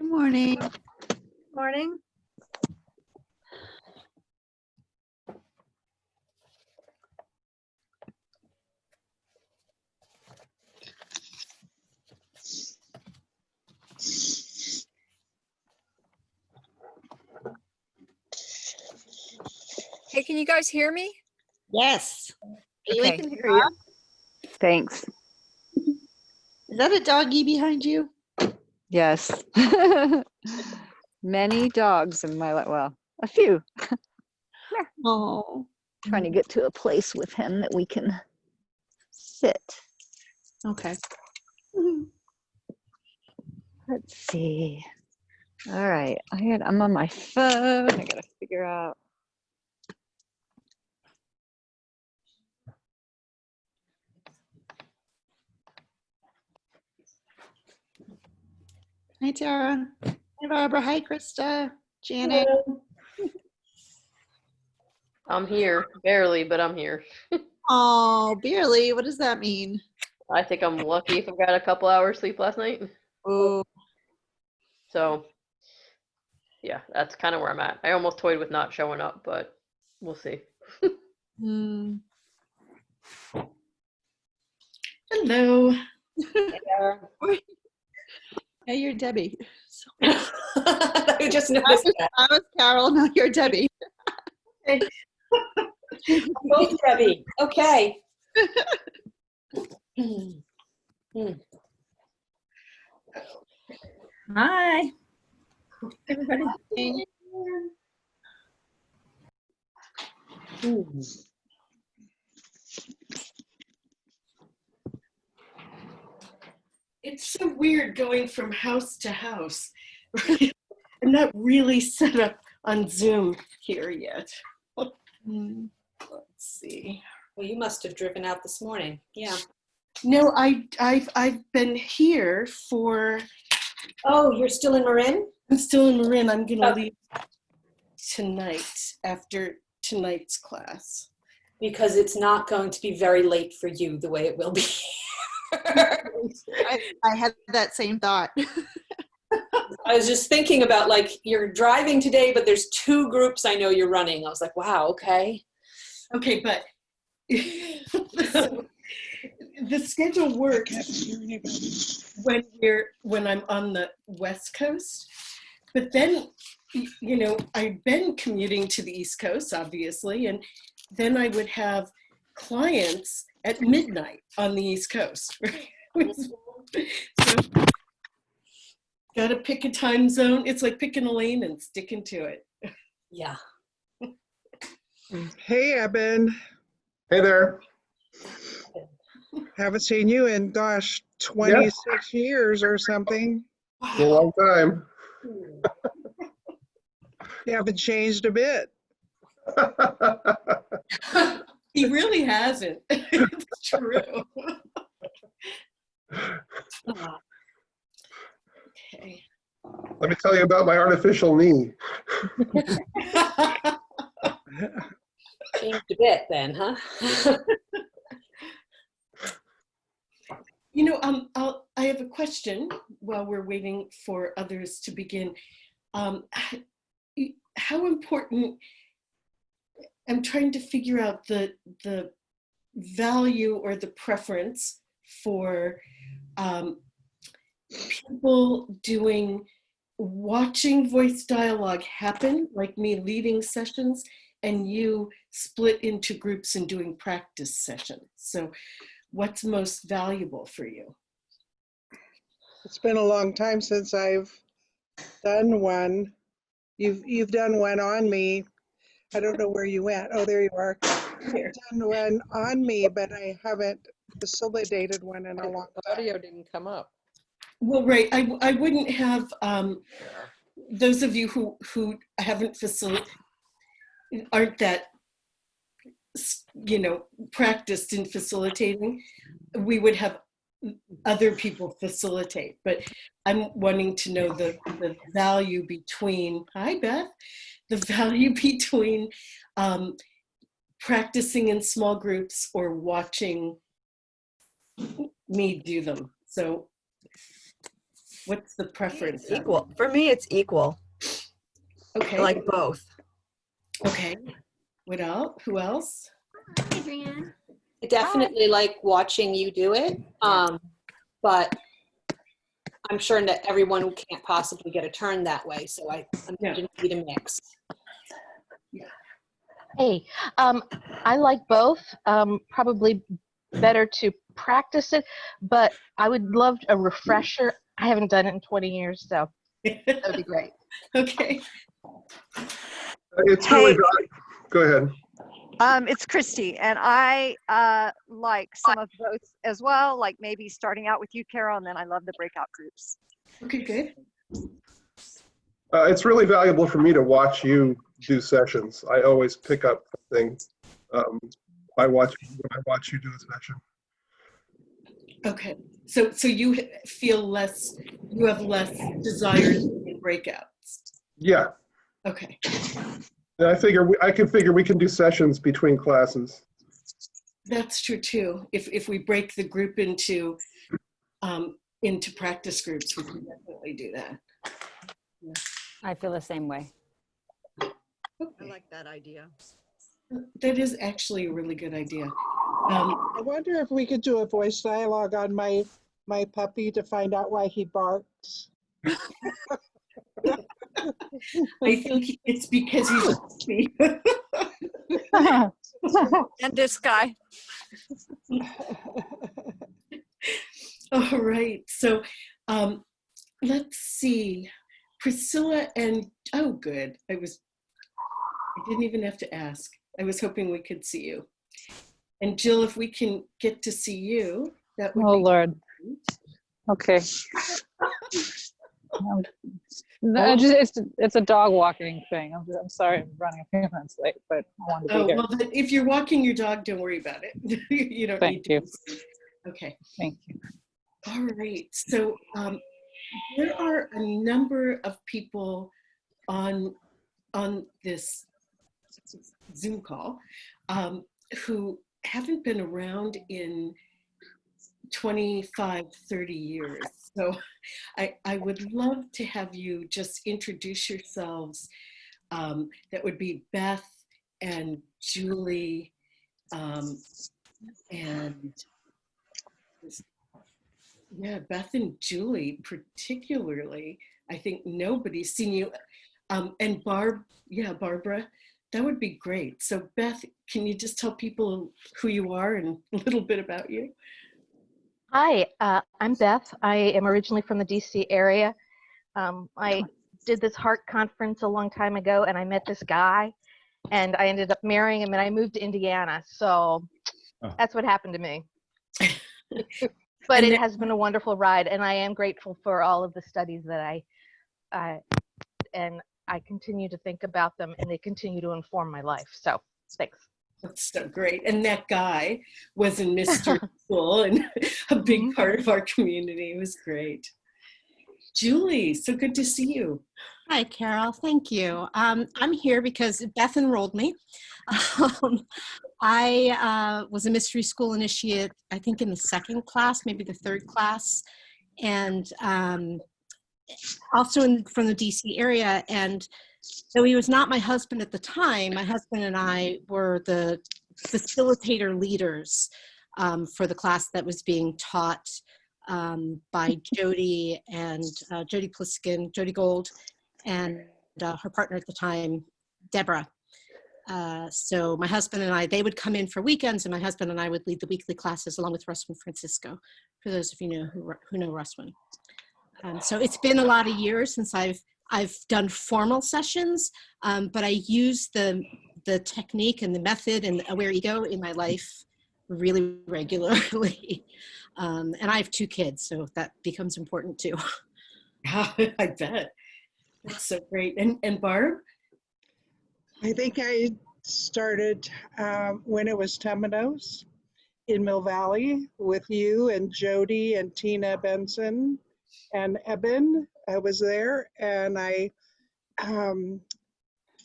morning. Morning. Hey, can you guys hear me? Yes. Okay. We can hear you. Thanks. Is that a doggy behind you? Yes. Many dogs in my life. Well, a few. Oh. Trying to get to a place with him that we can sit. Okay. Let's see. All right. I'm on my phone. I gotta figure out. Hi, Tara. Hi, Barbara. Hi, Krista. Janet. Hello. I'm here, barely, but I'm here. Oh, barely. What does that mean? I think I'm lucky if I got a couple hours sleep last night. Oh. So, yeah, that's kind of where I'm at. I almost toyed with not showing up, but we'll see. Hmm. Hello. Hey, you're Debbie. I just noticed that. I was Carol. No, you're Debbie. Both Debbie. Okay. Hi, everybody. It's so weird going from house to house. I'm not really set up on Zoom here yet. Hmm. Let's see. Well, you must have driven out this morning. Yeah. No, I've been here for. Oh, you're still in Marin? I'm still in Marin. I'm gonna Okay. leave tonight after tonight's class. Because it's not going to be very late for you the way it will be. I had that same thought. I was just thinking about, like, you're driving today, but there's 2 groups I know you're running. I was like, wow, okay. Okay, but the schedule works when I'm on the West Coast, but then I've been commuting to the East Coast, obviously, and then I would have clients at midnight on the East Coast. Right? So gotta pick a time zone. It's like picking a lane and sticking to it. Yeah. Hey, Eben. Hey there. Haven't seen you in, gosh, 26 years or something. It's a long time. You haven't changed a bit. He really hasn't. It's true. Okay. Let me tell you about my artificial knee. Changed a bit then, huh? I have a question while we're waiting for others to begin. How important, I'm trying to figure out the value or the preference for people watching voice dialogue happen, like me leading sessions, and you split into groups and doing practice sessions. So what's most valuable for you? It's been a long time since I've done one. You've done one on me. I don't know where you went. Oh, there you are. Here. I've done one on me, but I haven't facilitated one in a long time. Audio didn't come up. Well, right. I wouldn't have those of you who haven't aren't that practiced in facilitating. We would have other people facilitate, but I'm wanting to know the value between. Hi, Beth. The value between practicing in small groups or watching me do them. So What's the preference? It's equal. For me, it's equal. Okay. I like both. Okay. What else? Who else? Adrienne. I definitely like watching you do it, but I'm sure that everyone can't possibly get a turn that way. So I imagine you need a mix. Hey, I like both. Probably better to practice it, but I would love a refresher. I haven't done it in 20 years, so that would be great. Okay. It's really, Hey. go ahead. It's Christy, and I like some of both as well, like maybe starting out with you, Carole, and then I love the breakout groups. Okay, good. It's really valuable for me to watch you do sessions. I always pick up things when I watch you do a session. Okay. So you feel you have less desire in breakouts. Yeah. Okay. And I can figure we can do sessions between classes. That's true too. If we break the group into practice groups, we can definitely do that. Yeah. I feel the same way. I Okay. like that idea. That is actually a really good idea. I wonder if we could do a voice dialogue on my puppy to find out why he barks. I think it's because he's happy. And this guy. All right. So let's see. Priscilla and, oh, good. I didn't even have to ask. I was hoping we could see you. And Jill, if we can get to see you, that would Oh, be Lord. great. Okay. No, it's a dog walking thing. I'm sorry I'm running a few minutes late, but I wanted to be Oh, here. well, then if you're walking your dog, don't worry about it. You don't Thank need you. to. Okay. Thank you. All right. So there are a number of people on this Zoom call who haven't been around in 25, 30 years. So I would love to have you just introduce yourselves. That would be Beth and Julie and yeah, Beth and Julie particularly. I think nobody's seen you. And Barbara, that would be great. So Beth, can you just tell people who you are and a little bit about you? Hi, I'm Beth. I am originally from the DC area. I did this heart conference a long time ago, and I met this guy, and I ended up marrying him, and I moved to Indiana. So that's what happened to me. But it has been a wonderful ride, and I am grateful for all of the studies that I continue to think about them, and they continue to inform my life. So thanks. That's so great. And that guy was in Mr. School and a big part of our community. It was great. Julie, so good to see you. Hi, Carole. Thank you. I'm here because Beth enrolled me. I was a mystery school initiate, I think in the second class, maybe the third class, and also from the DC area. And though he was not my husband at the time, my husband and I were the facilitator leaders for the class that was being taught by Jody and Jody Pliskin, Jody Gold, and her partner at the time, Deborah. So my husband and I, they would come in for weekends, and my husband and I would lead the weekly classes along with Russwin Francisco, for those of you who know Russwin. So it's been a lot of years since I've done formal sessions, but I use the technique and the method and Aware Ego in my life really regularly. And I have 2 kids, so that becomes important too. I bet. That's so great. And Barb? I think I started when it was Temenos in Mill Valley with you and Jody and Tina Benson and Eben. I was there, and I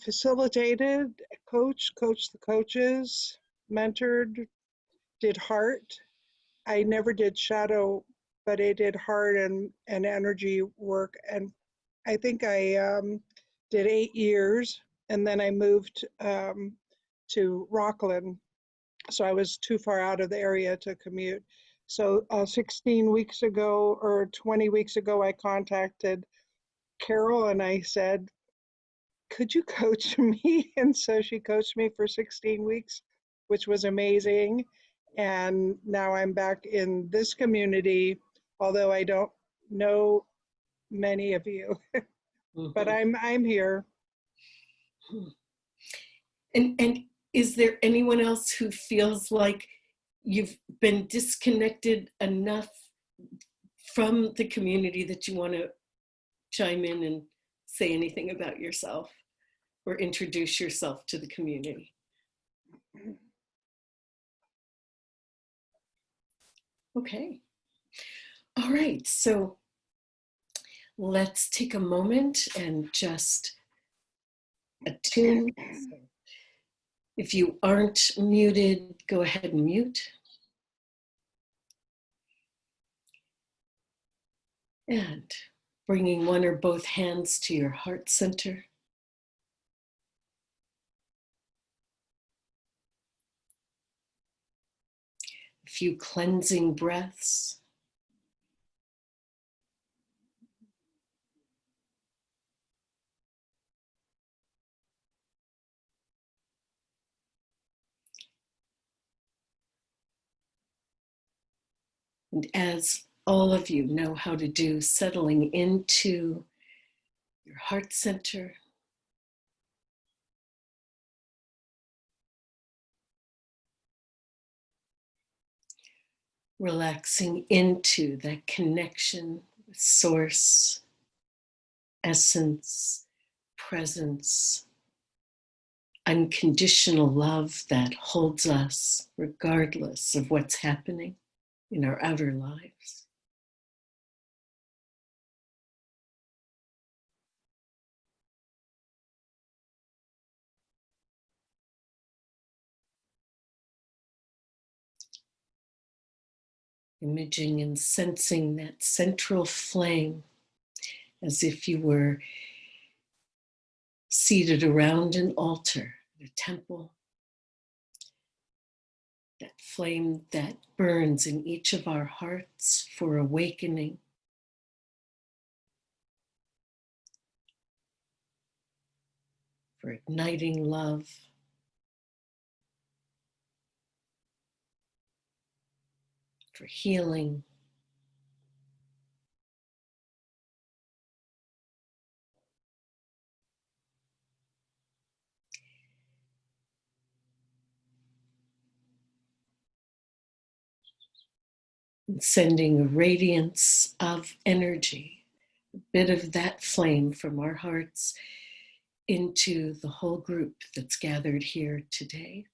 facilitated, coached the coaches, mentored, did heart. I never did shadow but it did heart and energy work. And I think I did 8 years, and then I moved to Rockland. So I was too far out of the area to commute. So 16 weeks ago or 20 weeks ago, I contacted Carole and I said, could you coach me? And so she coached me for 16 weeks, which was amazing. And now I'm back in this community, although I don't know many of you, but I'm here. And is there anyone else who feels like you've been disconnected enough from the community that you want to chime in and say anything about yourself or introduce yourself to the community? Okay. All right. So let's take a moment and just attune. If you aren't muted, go ahead and mute. And bringing one or both hands to your heart center. A few cleansing breaths. And as all of you know how to do, settling into your heart center. Relaxing into that connection with source, essence, presence, unconditional love that holds us regardless of what's happening in our outer lives. Imaging and sensing that central flame as if you were seated around an altar at a temple. That flame that burns in each of our hearts for awakening. For igniting love. For healing. And sending a radiance of energy, a bit of that flame from our hearts into the whole group that's gathered here today.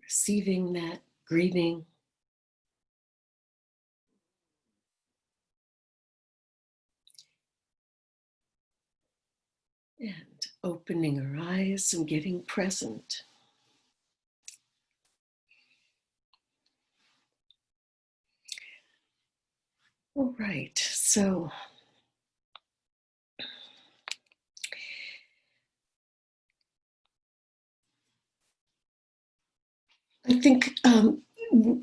Receiving that greeting. And opening our eyes and getting present. All right, so I think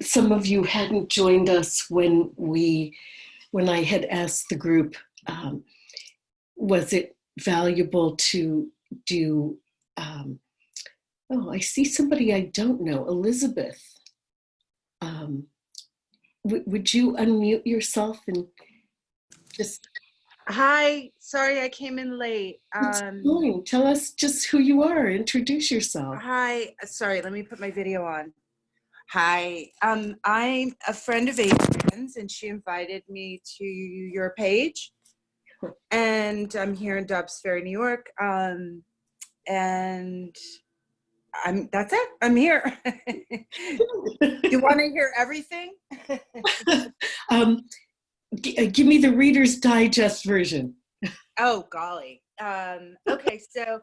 some of you hadn't joined us when I had asked the group, was it valuable to do, oh, I see somebody I don't know, Elizabeth. Would you unmute yourself and just... Hi, sorry I came in late. Tell us just who you are, introduce yourself. Hi, sorry, let me put my video on. Hi, I'm a friend of Adrian's and she invited me to your page. And I'm here in Dobbs Ferry, New York. And that's it, I'm here. You want to hear everything? Give me the Reader's Digest version. Oh, golly. Okay, so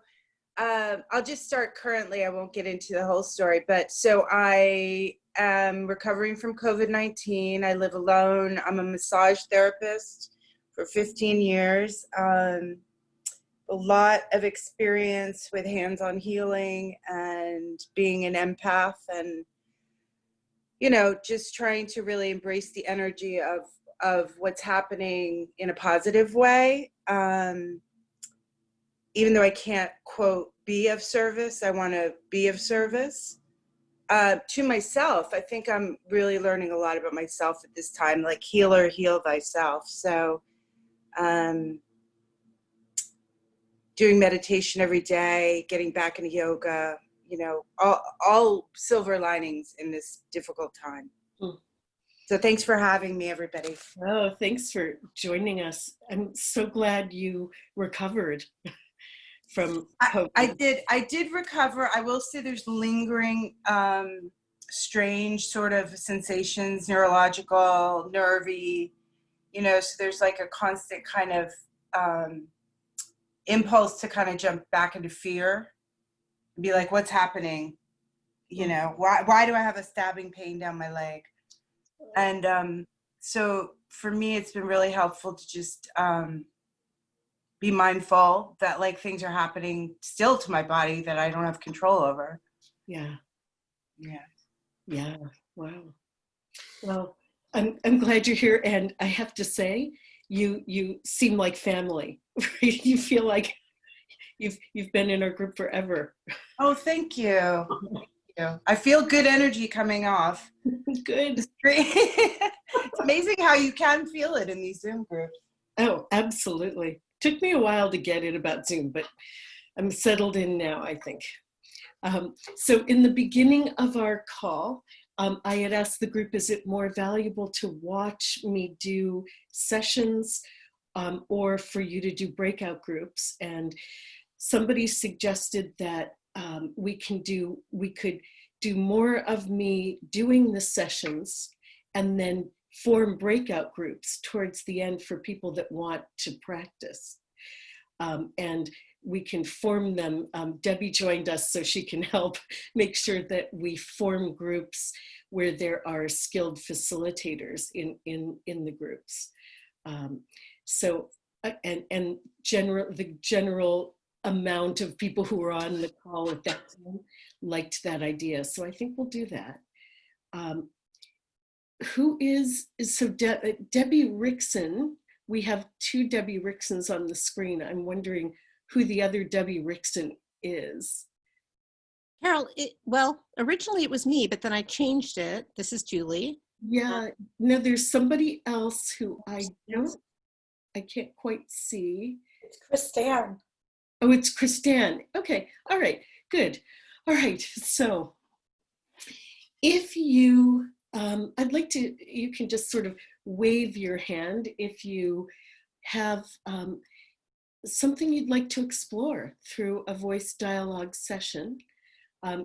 I'll just start currently. I won't get into the whole story, but so I am recovering from COVID-19. I live alone. I'm a massage therapist for 15 years. A lot of experience with hands-on healing and being an empath, and just trying to really embrace the energy of what's happening in a positive way. Even though I can't, quote, be of service, I want to be of service to myself. I think I'm really learning a lot about myself at this time, like healer, heal thyself. So doing meditation every day, getting back into yoga, all silver linings in this difficult time. So thanks for having me, everybody. Oh, thanks for joining us. I'm so glad you recovered from COVID. I did recover. I will say there's lingering strange sort of sensations, neurological, nervy, so there's like a constant kind of impulse to kind of jump back into fear and be like, what's happening? Why do I have a stabbing pain down my leg? And so for me, it's been really helpful to just be mindful that like things are happening still to my body that I don't have control over. Yeah. Yeah. Wow. Well, I'm glad you're here, and I have to say, you seem like family. You feel like you've been in our group forever. Oh, thank you. Thank you. I feel good energy coming off. Good. It's great. It's amazing how you can feel it in these Zoom groups. Oh, absolutely. Took me a while to get it about Zoom, but I'm settled in now, I think. So in the beginning of our call, I had asked the group, is it more valuable to watch me do sessions or for you to do breakout groups? And somebody suggested that we could do more of me doing the sessions and then form breakout groups towards the end for people that want to practice. And we can form them. Debbie joined us so she can help make sure that we form groups where there are skilled facilitators in the groups. The general amount of people who were on the call at that time liked that idea. So I think we'll do that. Debbie Rickson, we have two Debbie Ricksons on the screen. I'm wondering who the other Debbie Rickson is. Carole, well, originally it was me, but then I changed it. This is Julie. Yeah, no, there's somebody else who I can't quite see. It's Christine. Oh, it's Christine. Okay, all right, good. All right, so if you, I'd like to, you can just sort of wave your hand if you have something you'd like to explore through a voice dialogue session.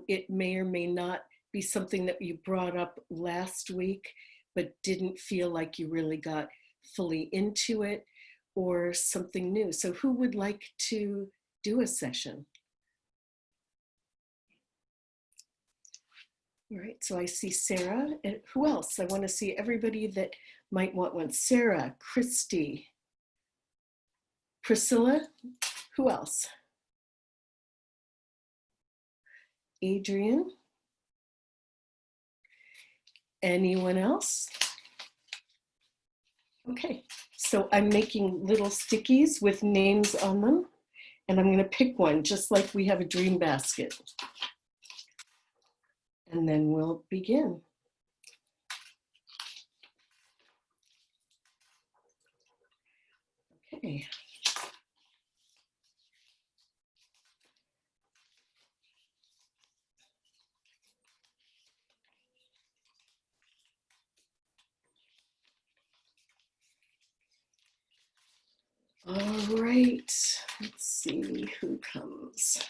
It may or may not be something that you brought up last week, but didn't feel like you really got fully into it, or something new. So who would like to do a session? All right, so I see Sarah. And who else? I want to see everybody that might want one. Sarah, Christy, Priscilla, who else? Adrian? Anyone else? Okay, so I'm making little stickies with names on them, and I'm going to pick one just like we have a dream basket. And then we'll begin. Okay. All right, let's see who comes.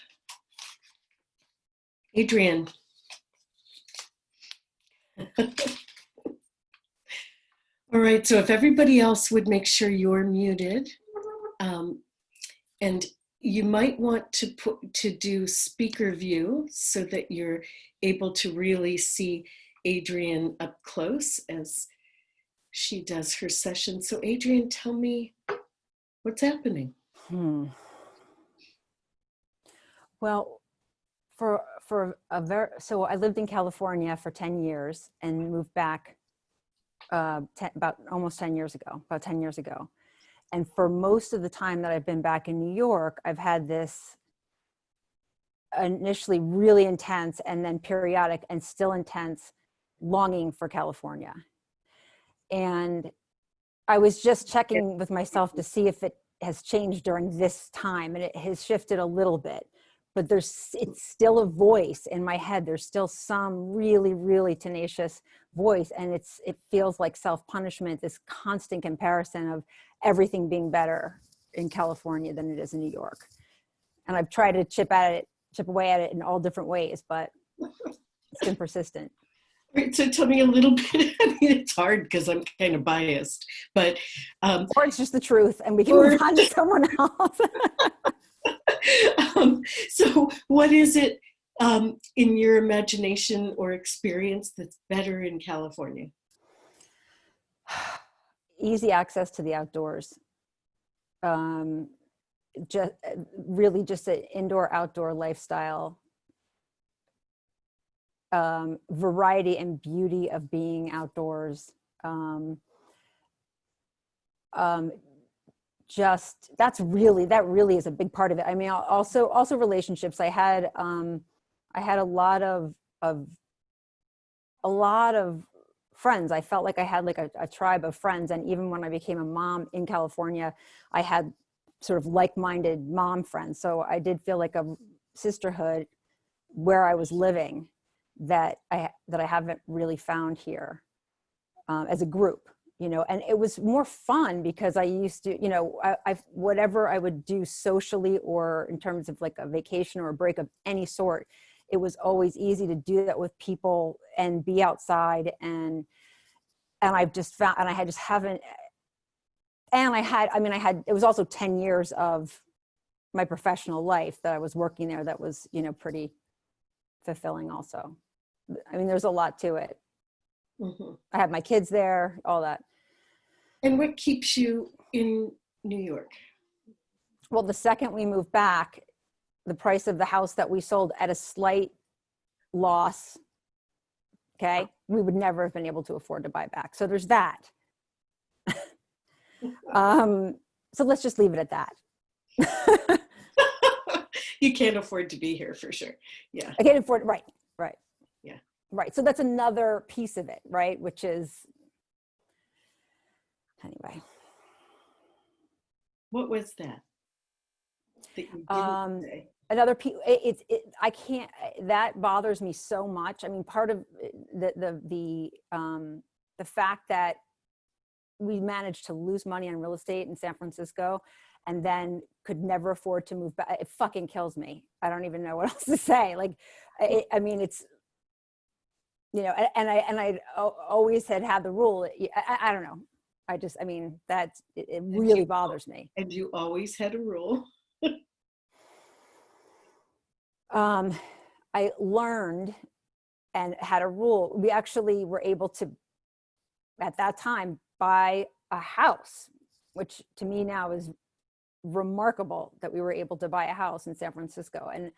Adrian. All right, so if everybody else would make sure you're muted, and you might want to do speaker view so that you're able to really see Adrienne up close as she does her session. So Adrienne, tell me what's happening. Well, so I lived in California for 10 years and moved back about almost 10 years ago, about 10 years ago. And for most of the time that I've been back in New York, I've had this initially really intense and then periodic and still intense longing for California. And I was just checking with myself to see if it has changed during this time, and it has shifted a little bit, but it's still a voice in my head. There's still some really, really tenacious voice, and it feels like self-punishment, this constant comparison of everything being better in California than it is in New York. And I've tried to chip away at it in all different ways, but it's been persistent. Right, so tell me a little bit. I mean, it's hard because I'm kind of biased, but or it's just the truth, and we can move on to someone else. So, what is it in your imagination or experience that's better in California? Easy access to the outdoors. Just really just an indoor-outdoor lifestyle. Variety and beauty of being outdoors. That really is a big part of it. I mean, also relationships. I had a lot of friends. I felt like I had like a tribe of friends. And even when I became a mom in California, I had sort of like-minded mom friends. So I did feel like a sisterhood where I was living that I haven't really found here as a group, you know. And it was more fun because I used to, you know, whatever I would do socially or in terms of like a vacation or a break of any sort, it was always easy to do that with people and be outside. And I've just found, and I just haven't, and it was also 10 years of my professional life that I was working there that was, you know, pretty fulfilling also. I mean, there's a lot to it. Mm-hmm. I have my kids there, all that. And what keeps you in New York? Well, the second we moved back, the price of the house that we sold at a slight loss, okay, we would never have been able to afford to buy back. So there's that. So let's just leave it at that. You can't afford to be here for sure. Yeah. I can't afford, right. Yeah. Right. So that's another piece of it, right? Which is, anyway. What was that? That you didn't say? Another piece, I can't, that bothers me so much. I mean, part of the fact that we managed to lose money on real estate in San Francisco and then could never afford to move back, it fucking kills me. I don't even know what else to say. Like, I mean, it's, you know, and I always had the rule. I don't know. I mean, it really bothers me. And you always had a rule. I learned and had a rule. We actually were able to, at that time, buy a house, which to me now is remarkable that we were able to buy a house in San Francisco. And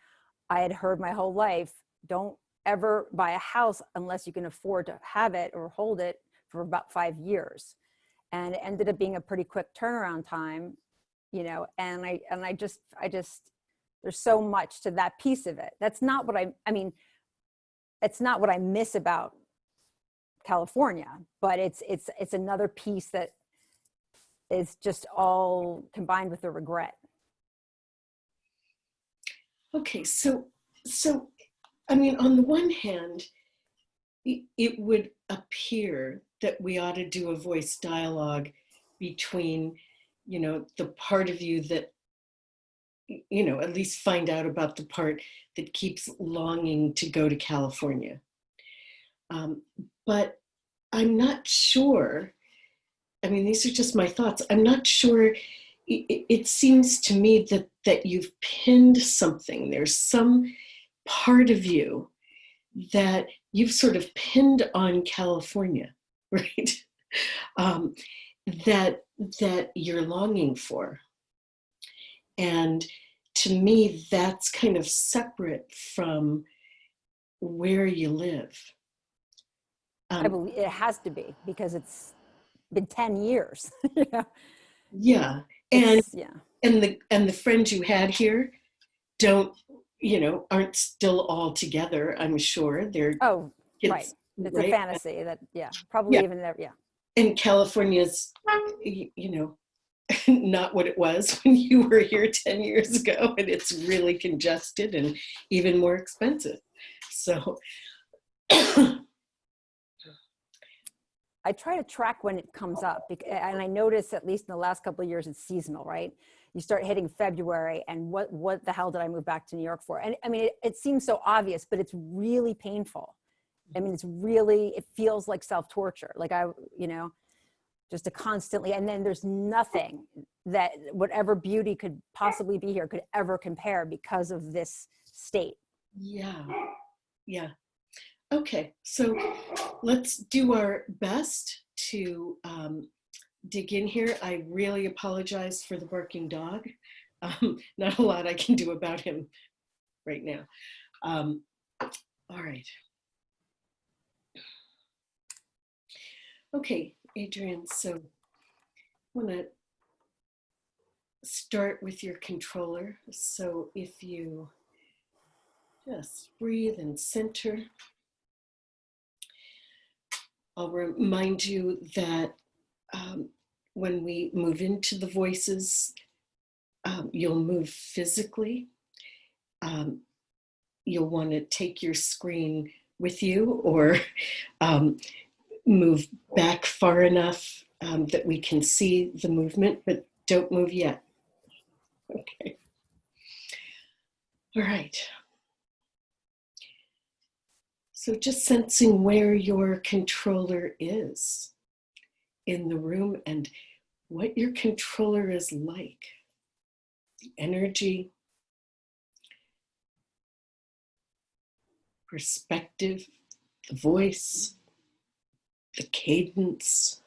I had heard my whole life, don't ever buy a house unless you can afford to have it or hold it for about 5 years. And it ended up being a pretty quick turnaround time, you know, and I just, there's so much to that piece of it. That's not what I mean, it's not what I miss about California, but it's another piece that is just all combined with the regret. Okay, so I mean, on the one hand, it would appear that we ought to do a voice dialogue between, you know, the part of you that, you know, at least find out about the part that keeps longing to go to California. But I'm not sure I mean, these are just my thoughts. I'm not sure. It seems to me that you've pinned something. There's some part of you that you've sort of pinned on California, right? Um, that you're longing for. And to me, that's kind of separate from where you live. I believe it has to be, because it's been 10 years. Yeah. Yeah. And It's, yeah. and the friends you had here don't, aren't still all together, I'm sure. They're Oh, kids, right. It's a right? fantasy that, yeah, probably Yeah. even there. Yeah. And California's, not what it was when you were here 10 years ago, and it's really congested and even more expensive. So I try to track when it comes up, and I notice, at least in the last couple of years, it's seasonal, right? You start hitting February, and what the hell did I move back to New York for? And I mean, it seems so obvious, but it's really painful. I mean, it feels like self-torture. Like just to constantly, and then there's nothing that whatever beauty could possibly be here could ever compare because of this state. yeah. Okay, so let's do our best to dig in here. I really apologize for the barking dog. Not a lot I can do about him right now. All right. Okay, Adrienne, so I want to start with your controller. So if you just breathe and center. I'll remind you that when we move into the voices, you'll move physically. You'll want to take your screen with you, or move back far enough that we can see the movement, but don't move yet. Okay. All right. So just sensing where your controller is in the room and what your controller is like. The energy, perspective, the voice, the cadence,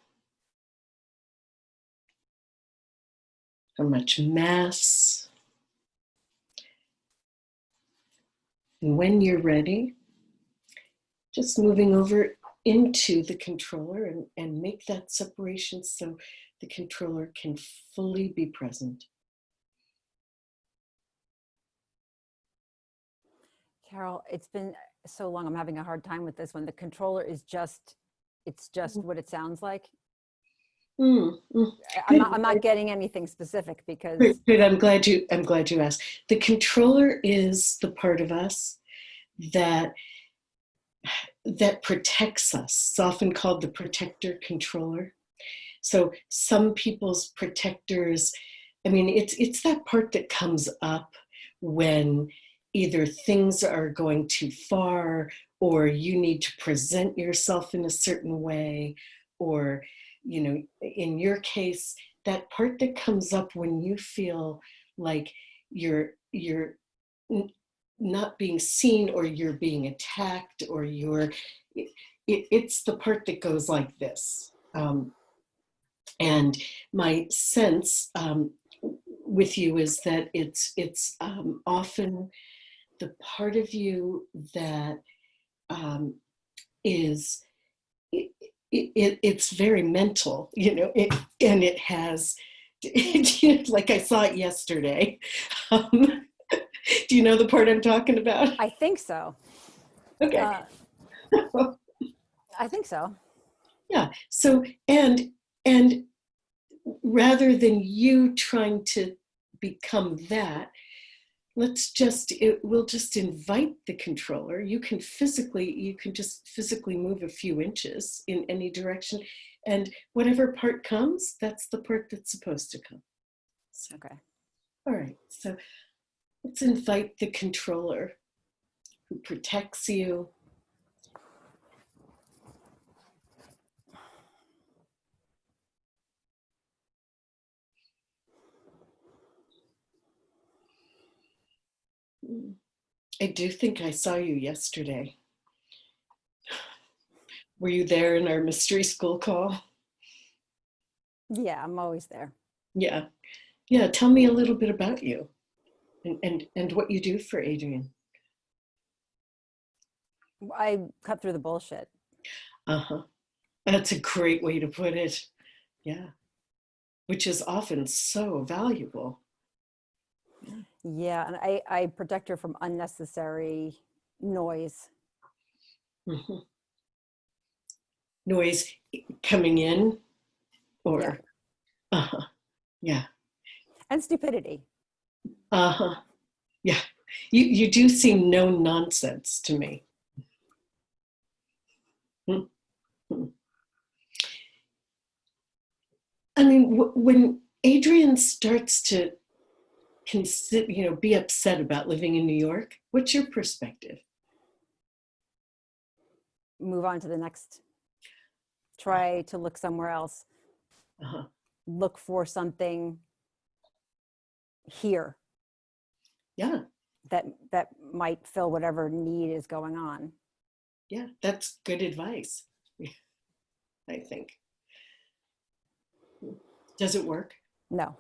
how much mass. And when you're ready, just moving over into the controller and make that separation so the controller can fully be present. Carole, it's been so long. I'm having a hard time with this one. The controller is it's just what it sounds like. I'm not getting anything specific because. Good. I'm glad you asked. The controller is the part of us that protects us. It's often called the protector controller. So some people's protectors, I mean, it's that part that comes up when either things are going too far, or you need to present yourself in a certain way, or, in your case, that part that comes up when you feel like you're not being seen, or you're being attacked, or it's the part that goes like this. And my sense with you is that it's often the part of you that is it's very mental, and it has, like I saw it yesterday. Do you know the part I'm talking about? I think so. Okay. I think so. Yeah. So, and rather than you trying to become that, we'll just invite the controller. You can just physically move a few inches in any direction, and whatever part comes, that's the part that's supposed to come. So, okay. All right. So let's invite the controller who protects you, I do think I saw you yesterday. Were you there in our mystery school call? Yeah, I'm always there. Yeah. Yeah. Tell me a little bit about you and what you do for Adrian. I cut through the bullshit. Uh-huh. That's a great way to put it. Yeah. Which is often so valuable. Yeah, and I protect her from unnecessary noise. Mm-hmm. Noise coming in or Yeah. uh-huh. Yeah. And stupidity. Uh-huh. Yeah. You do seem no nonsense to me. Mm-hmm. I mean, when Adrian starts to consider, be upset about living in New York, what's your perspective? Move on to the next. Try to look somewhere else. Uh-huh. Look for something here. Yeah. That might fill whatever need is going on. Yeah, that's good advice, I think. Does it work? No.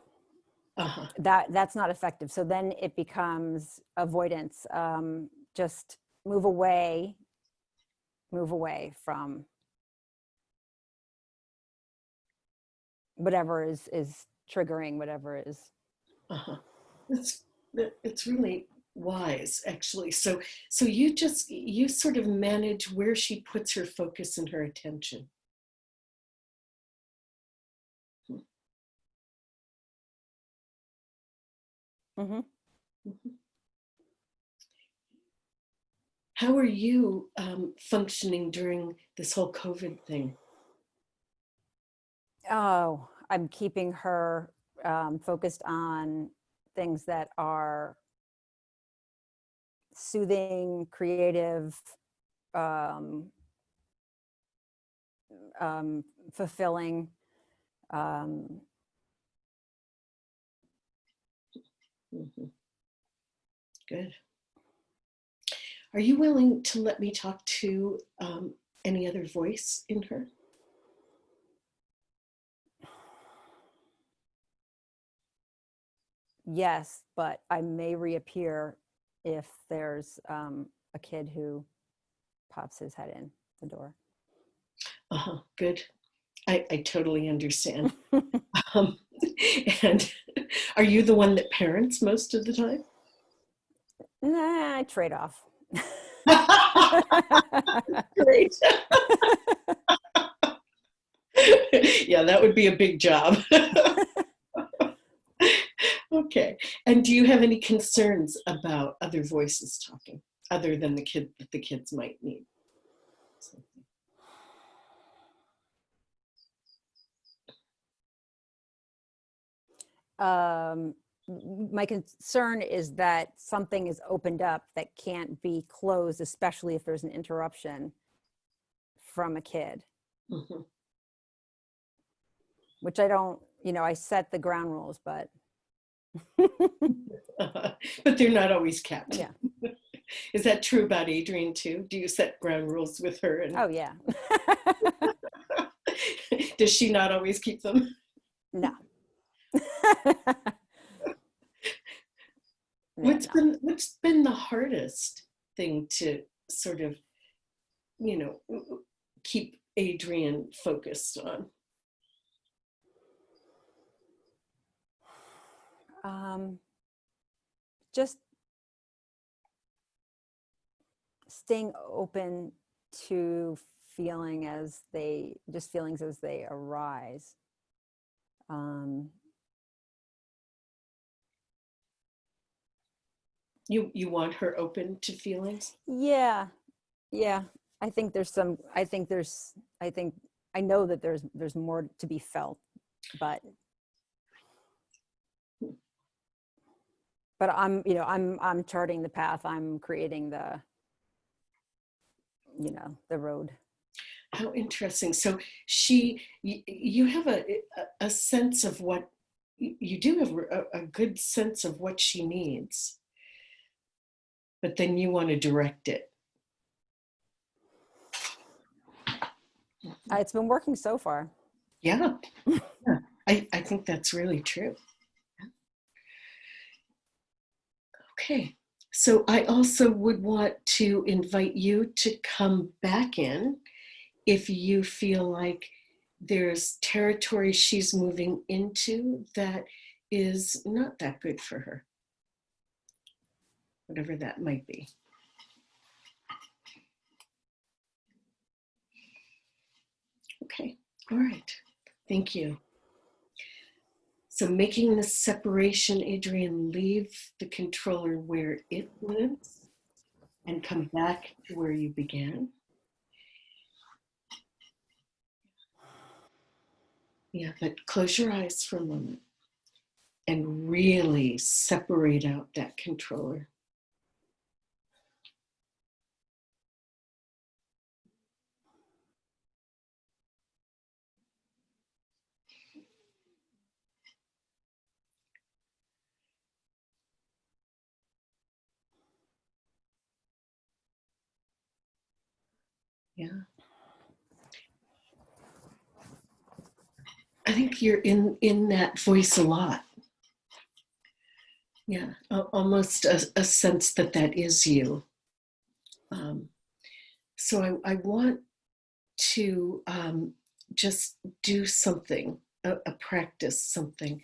Uh-huh. That's not effective. So then it becomes avoidance. Just move away from whatever is triggering, whatever is. Uh-huh. It's really wise, actually. So you sort of manage where she puts her focus and her attention. Mm-hmm. Mm-hmm. How are you functioning during this whole COVID thing? Oh, I'm keeping her focused on things that are soothing, creative, fulfilling. Mm-hmm. Good. Are you willing to let me talk to any other voice in her? Yes, but I may reappear if there's a kid who pops his head in the door. Uh-huh. Good. I totally understand. And are you the one that parents most of the time? Nah, trade off. Great. Yeah, that would be a big job. Okay. And do you have any concerns about other voices talking, other than the kid that the kids might need? My concern is that something is opened up that can't be closed, especially if there's an interruption from a kid. Mm-hmm. Which I don't, I set the ground rules, but. But they're not always kept. Yeah. Is that true about Adrian too? Do you set ground rules with her? Oh, yeah. Does she not always keep them? No. What's been the hardest thing to sort of, keep Adrian focused on? Just staying open to feelings as they arise. You want her open to feelings? Yeah. I know that there's more to be felt, but I'm charting the path. I'm creating the road. How interesting. So you have a sense of what, you do have a good sense of what she needs. but then you want to direct it. It's been working so far. Yeah, yeah. I think that's really true. Okay, so I also would want to invite you to come back in if you feel like there's territory she's moving into that is not that good for her, whatever that might be. Okay, all right, thank you. So making the separation, Adrian, leave the controller where it lives and come back to where you began. Yeah, but close your eyes for a moment and really separate out that controller. Yeah. I think you're in that voice a lot. Yeah, almost a sense that that is you. So I want to just do something, a practice, something.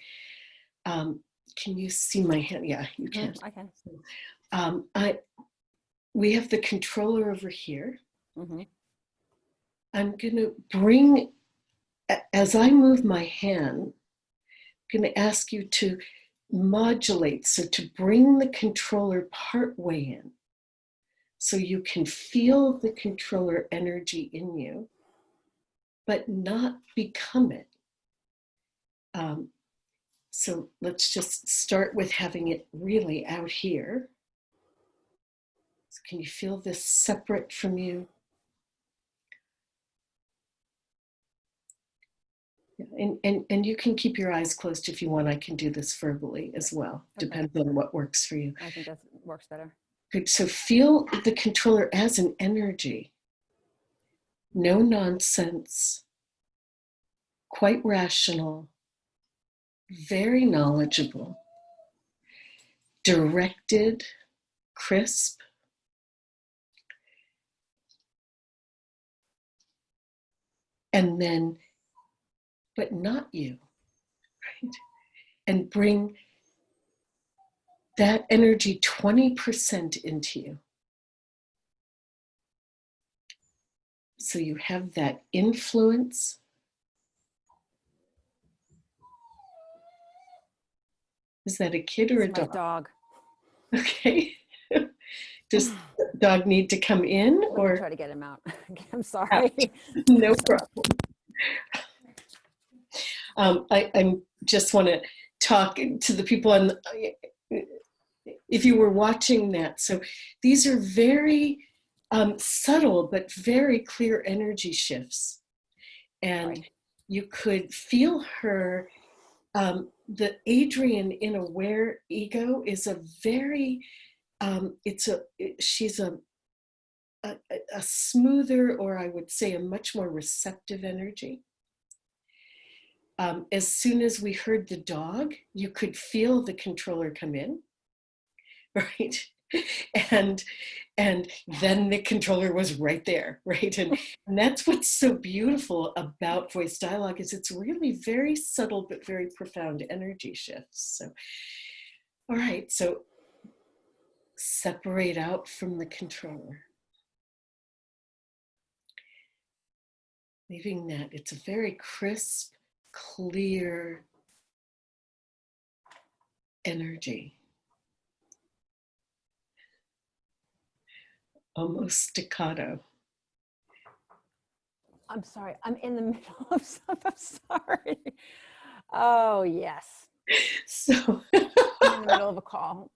Can you see my hand? Yeah, you can. I can. We have the controller over here. Mm-hmm. I'm gonna bring, as I move my hand, I'm gonna ask you to modulate, so to bring the controller part way in, so you can feel the controller energy in you, but not become it. So let's just start with having it really out here. So can you feel this separate from you? And you can keep your eyes closed if you want. I can do this verbally as well. Okay. Depends on what works for you. I think that works better. Good. So feel the controller as an energy. No nonsense. Quite rational. Very knowledgeable. Directed. Crisp. And then, but not you, right? And bring that energy 20% into you. So you have that influence. Is that a kid or a My dog? dog. Okay. Does the dog need to come in Let or? me try to get him out. I'm sorry. No problem. I just want to talk to the people on, if you were watching that. So these are very subtle, but very clear energy shifts. And Right. you could feel her, the Adrian in Aware Ego is a very, she's a smoother, or I would say a much more receptive energy. As soon as we heard the dog, you could feel the controller come in, right? And then the controller was right there, right? And that's what's so beautiful about voice dialogue, is it's really very subtle but very profound energy shifts. So, all right, so separate out from the controller. Leaving that, it's a very crisp, clear energy. Almost staccato. I'm sorry. I'm in the middle of something. I'm sorry. Oh, yes. So, I'm in the middle of a call.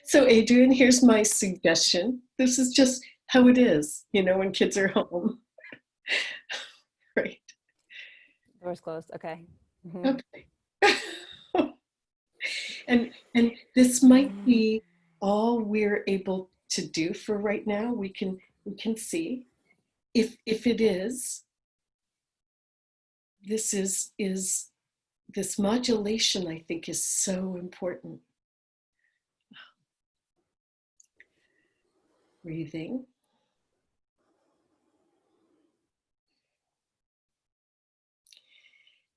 so Adrian, here's my suggestion. This is just how it is, when kids are home. Right. Door's closed. Okay. Okay. And this might be all we're able to do for right now. We can see. If it is, this is this modulation, I think, is so important. Breathing.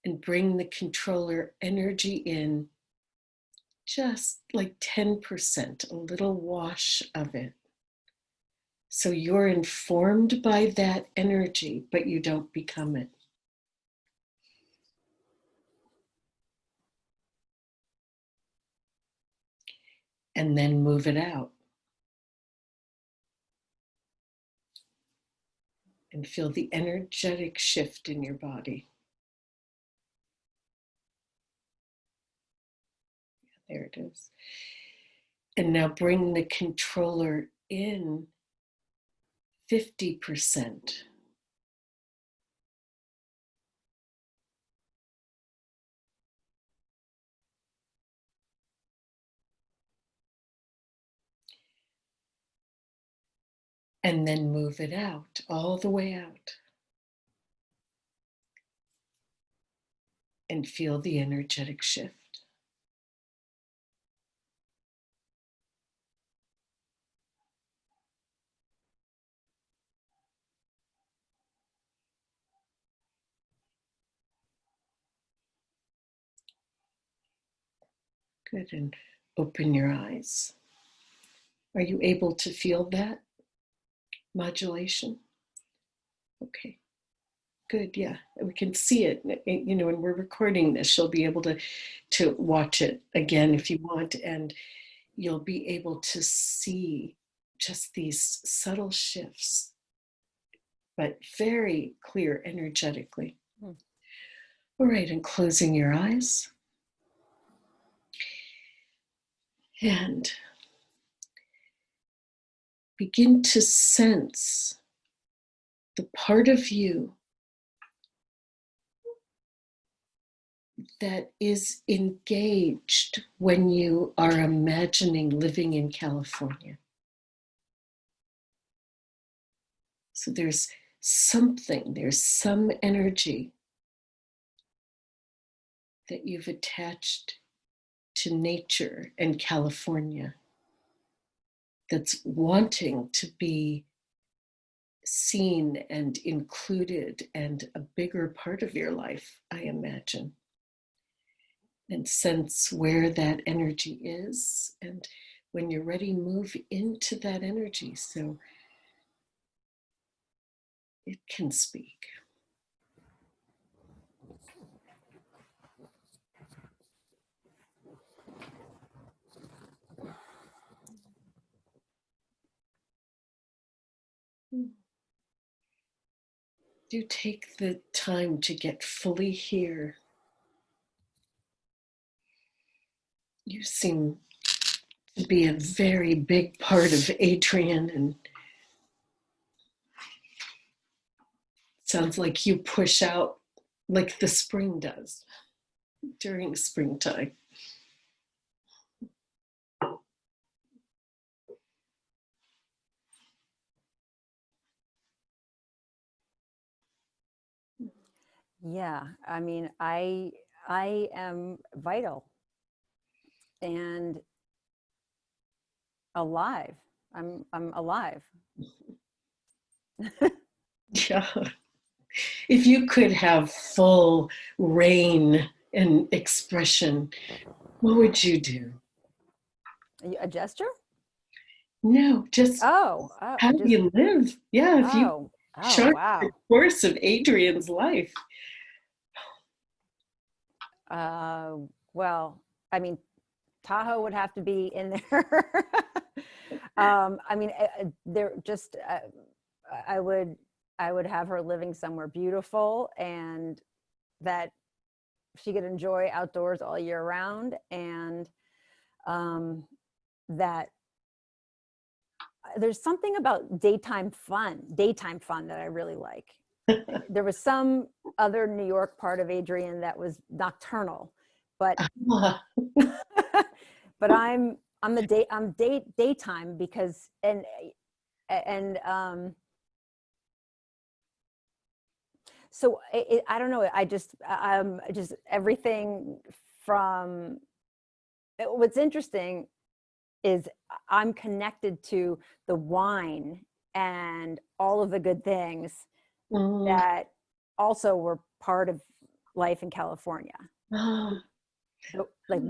And bring the controller energy in just like 10%, a little wash of it. So you're informed by that energy, but you don't become it. And then move it out. And feel the energetic shift in your body. There it is. And now bring the controller in 50%. And then move it out, all the way out. And feel the energetic shift. Good, and open your eyes. Are you able to feel that modulation? Okay, good, yeah, we can see it, you know, and we're recording this. You'll be able to watch it again if you want, and you'll be able to see just these subtle shifts, but very clear energetically. All right, and closing your eyes. And begin to sense the part of you that is engaged when you are imagining living in California. So there's something, there's some energy that you've attached to nature and California that's wanting to be seen and included and a bigger part of your life, I imagine. And sense where that energy is. And when you're ready, move into that energy so it can speak. Do take the time to get fully here. You seem to be a very big part of Adrian, and sounds like you push out like the spring does during springtime. Yeah, I mean, I am vital and alive. I'm alive. Yeah. If you could have full reign and expression, what would you do? A gesture? No, just Oh, how do you live? Yeah, if you chart wow. the course of Adrian's life. Well, I mean, Tahoe would have to be in there. I mean, there just I would have her living somewhere beautiful and that she could enjoy outdoors all year round, and that there's something about daytime fun that I really like. There was some other New York part of Adrian that was nocturnal, but but I'm daytime because and so I don't know. Just everything from what's interesting is I'm connected to the wine and all of the good things that also were part of life in California. So, like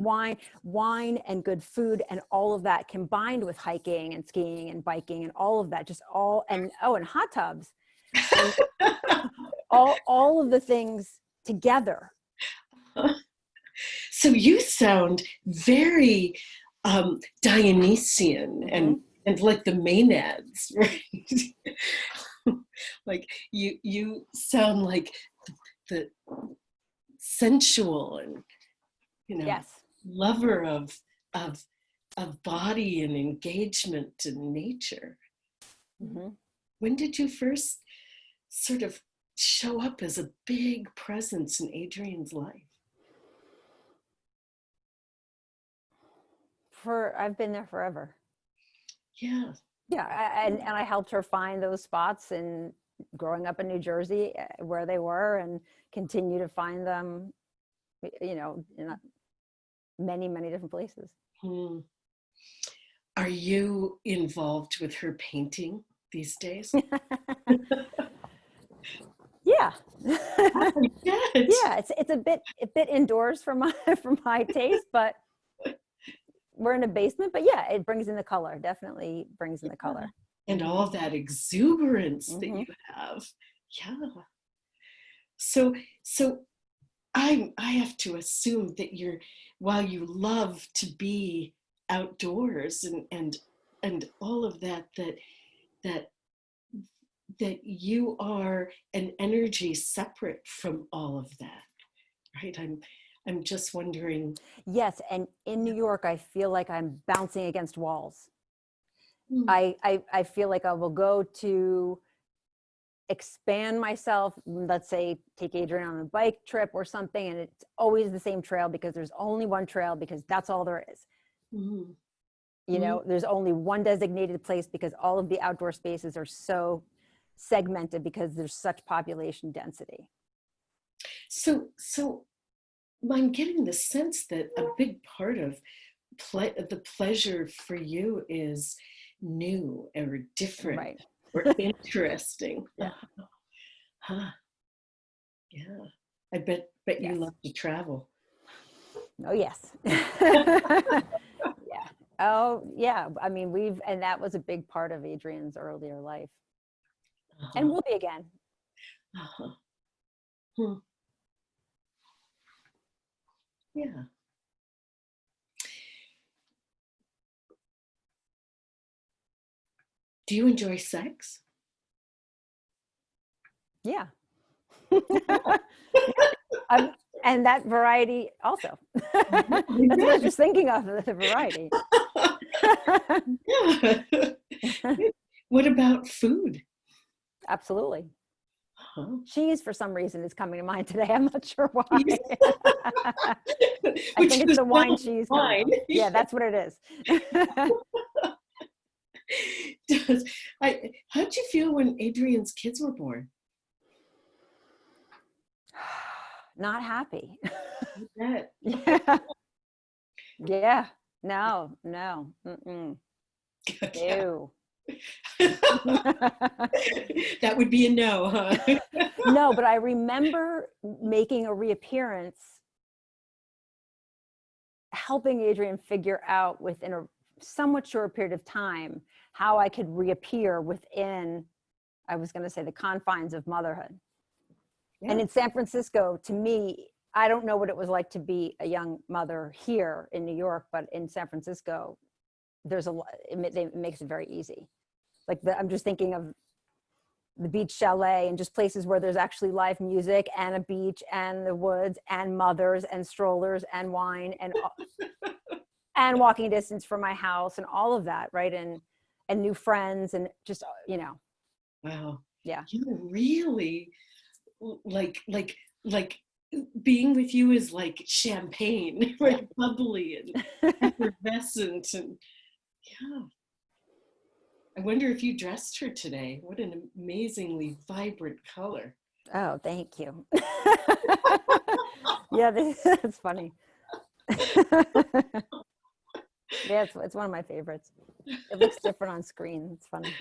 wine and good food and all of that combined with hiking and skiing and biking and all of that, and hot tubs and all of the things together. So you sound very Dionysian and like the Maenads, right? Like you sound like the sensual and Yes. lover of body and engagement and nature. When did you first sort of show up as a big presence in Adrienne's life? I've been there forever. Yeah. Yeah, and I helped her find those spots and growing up in New Jersey where they were, and continue to find them, in many, many different places. Are you involved with her painting these days? Yeah. Yeah, it's a bit indoors for my taste, but we're in a basement. But yeah, it brings in the color. Definitely brings in the color. And all that exuberance that you have. Yeah. So I have to assume that while you love to be outdoors and all of that you are an energy separate from all of that, right? I'm just wondering. Yes, and in New York, I feel like I'm bouncing against walls. I feel like I will go to expand myself, let's say take Adrienne on a bike trip or something, and it's always the same trail because there's only one trail because that's all there is. There's only one designated place because all of the outdoor spaces are so segmented because there's such population density. So I'm getting the sense that a big part of the pleasure for you is new or different, right, or interesting. Yeah. Yeah. I bet yes. You love to travel. Oh yes. Yeah. Oh yeah. I mean, and that was a big part of Adrienne's earlier life, and will be again. Yeah. Do you enjoy sex? Yeah. And that variety also. That's what I was just thinking of, the variety. Yeah. What about food? Absolutely. Cheese, for some reason, is coming to mind today. I'm not sure why. I think it's the wine cheese. Wine. Yeah, that's what it is. How'd you feel when Adrienne's kids were born? Not happy. Yeah. Yeah. No. Mm-mm. No. That would be a no, huh? No, but I remember making a reappearance, helping Adrienne figure out within a somewhat short period of time how I could reappear within, I was going to say, the confines of motherhood. Yeah. And in San Francisco, to me, I don't know what it was like to be a young mother here in New York, but in San Francisco, it makes it very easy. Like I'm just thinking of the beach chalet and just places where there's actually live music and a beach and the woods and mothers and strollers and wine and walking distance from my house and all of that, right? And new friends and just, Wow. Yeah. You're really like being with you is like champagne, like bubbly and effervescent, and yeah. I wonder if you dressed her today. What an amazingly vibrant color. Oh, thank you. Yeah, that's funny. Yeah, it's one of my favorites. It looks different on screen. It's funny.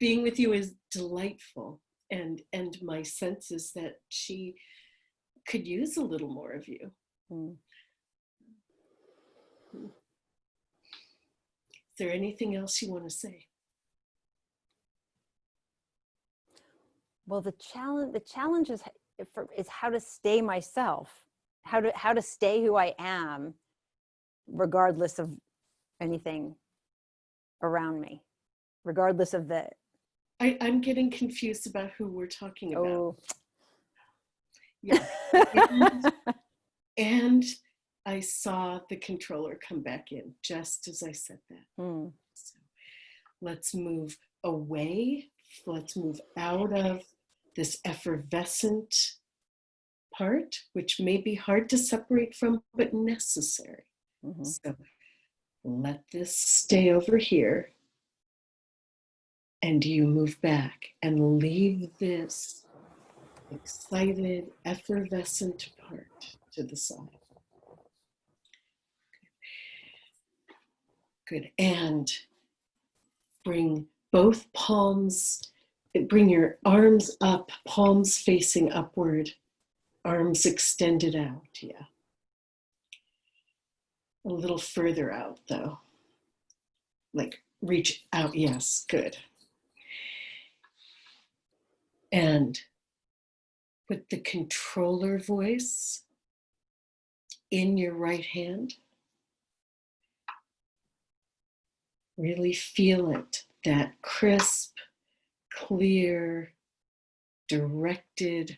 Being with you is delightful, and my sense is that she could use a little more of you. Mm. Is there anything else you want to say? Well, the challenge is how to stay myself, how to stay who I am, regardless of anything around me, regardless of the. I'm getting confused about who we're talking about. Oh. Yeah. And I saw the controller come back in just as I said that. Hmm. So let's move away. Let's move out of this effervescent part, which may be hard to separate from, but necessary. Mm-hmm. So let this stay over here, and you move back and leave this excited, effervescent part to the side. Good. And bring both palms, bring your arms up, palms facing upward, arms extended out. Yeah. A little further out though. Like reach out. Yes, good. And put the controller voice in your right hand. Really feel it, that crisp, clear, directed,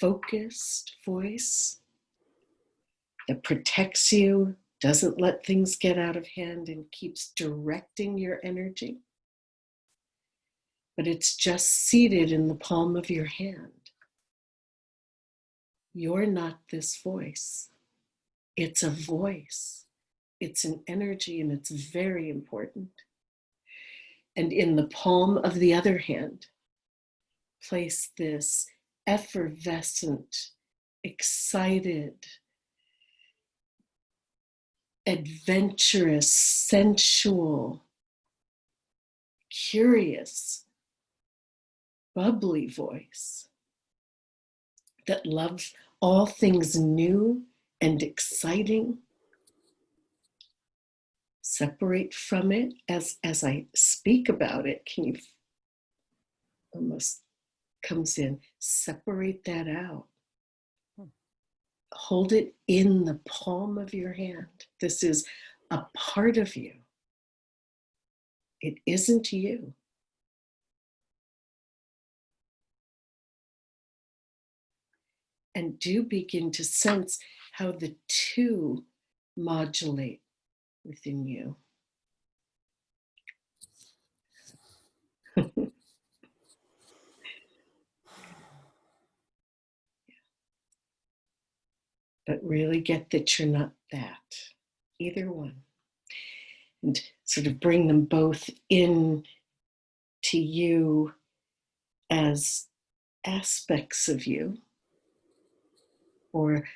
focused voice that protects you, doesn't let things get out of hand, and keeps directing your energy. But it's just seated in the palm of your hand. You're not this voice. It's a voice. It's an energy, and it's very important. And in the palm of the other hand, place this effervescent, excited, adventurous, sensual, curious, bubbly voice that loves all things new and exciting. Separate from it as I speak about it. Can you almost comes in, separate that out. Hold it in the palm of your hand. This is a part of you. It isn't you. And do begin to sense how the two modulate within you. But really get that you're not that, either one. And sort of bring them both in to you as aspects of you, or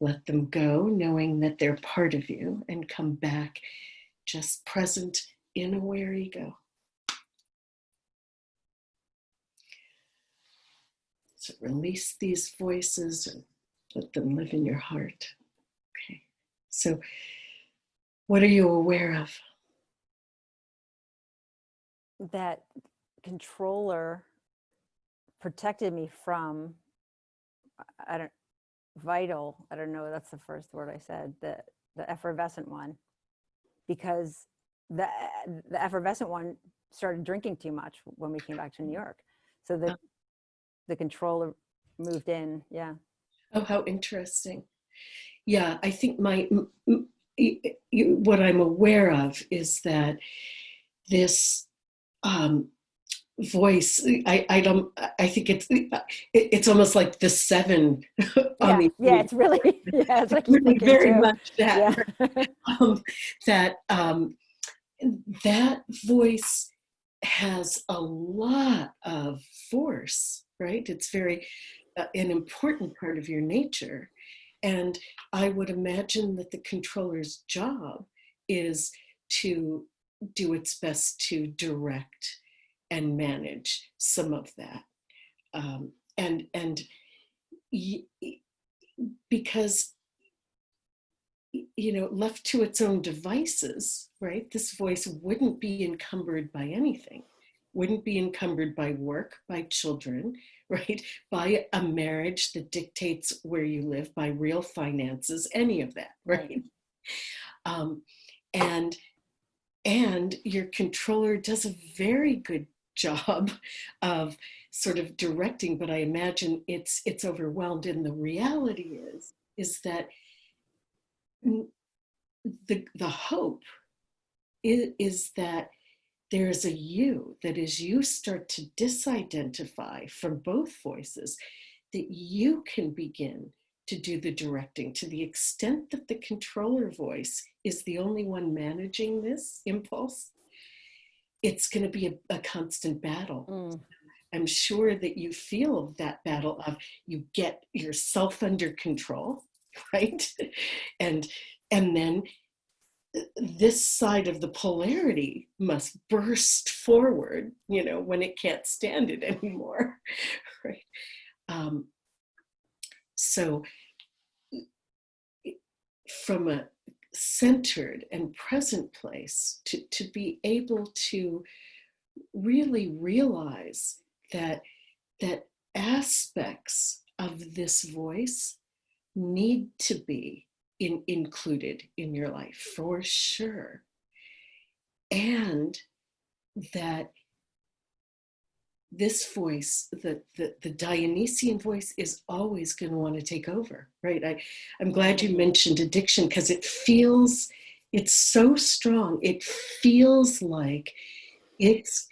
let them go knowing that they're part of you, and come back just present in aware ego. So release these voices and let them live in your heart. Okay. So what are you aware of? That controller protected me from, I don't know, that's the first word I said, the effervescent one, because the effervescent one started drinking too much when we came back to New York. So the controller moved in. Yeah. Oh, how interesting. Yeah, I think what I'm aware of is that this voice, I think it's almost like the 7 on the Yeah, it's really, yeah, it's like really thinking very too. much that, Yeah. that that voice has a lot of force, right? It's very an important part of your nature. And I would imagine that the controller's job is to do its best to direct and manage some of that. And because, left to its own devices, right, this voice wouldn't be encumbered by anything, wouldn't be encumbered by work, by children, right, by a marriage that dictates where you live, by real finances, any of that, right? Um, and your controller does a very good job of sort of directing, but I imagine it's overwhelmed. And the reality is that the hope is that there's a you, that as you start to disidentify from both voices, that you can begin to do the directing. To the extent that the controller voice is the only one managing this impulse, it's going to be a constant battle. I'm sure that you feel that battle of, you get yourself under control, right? And then this side of the polarity must burst forward, when it can't stand it anymore, right? So from a centered and present place, to be able to really realize that aspects of this voice need to be included in your life for sure, and that this voice, the Dionysian voice, is always going to want to take over, right? I'm glad you mentioned addiction, because it's so strong. It feels like if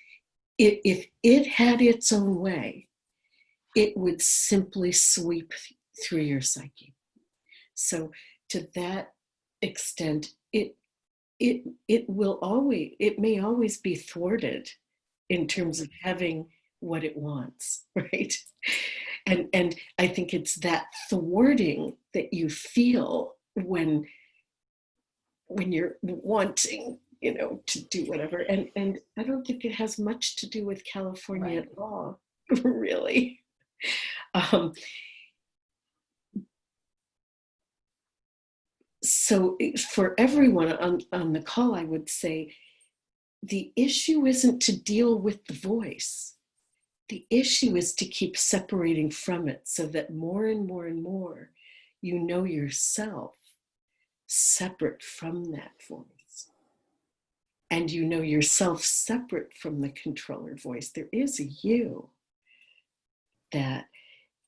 it had its own way, it would simply sweep through your psyche. So to that extent, it may always be thwarted in terms of having what it wants, right? And I think it's that thwarting that you feel when you're wanting, to do whatever. And I don't think it has much to do with California at all, really. So for everyone on the call, I would say the issue isn't to deal with the voice. The issue is to keep separating from it, so that more and more and more you know yourself separate from that voice. And you know yourself separate from the controller voice. There is a you that,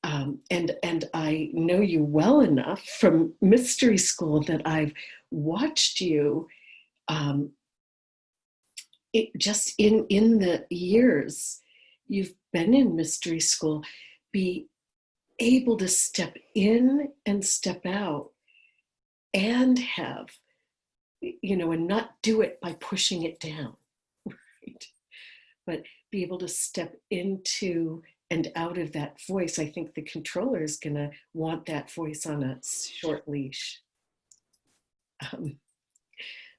and I know you well enough from mystery school that I've watched you just in the years you've been in mystery school, be able to step in and step out and have, and not do it by pushing it down, right? But be able to step into and out of that voice. I think the controller is going to want that voice on a short leash.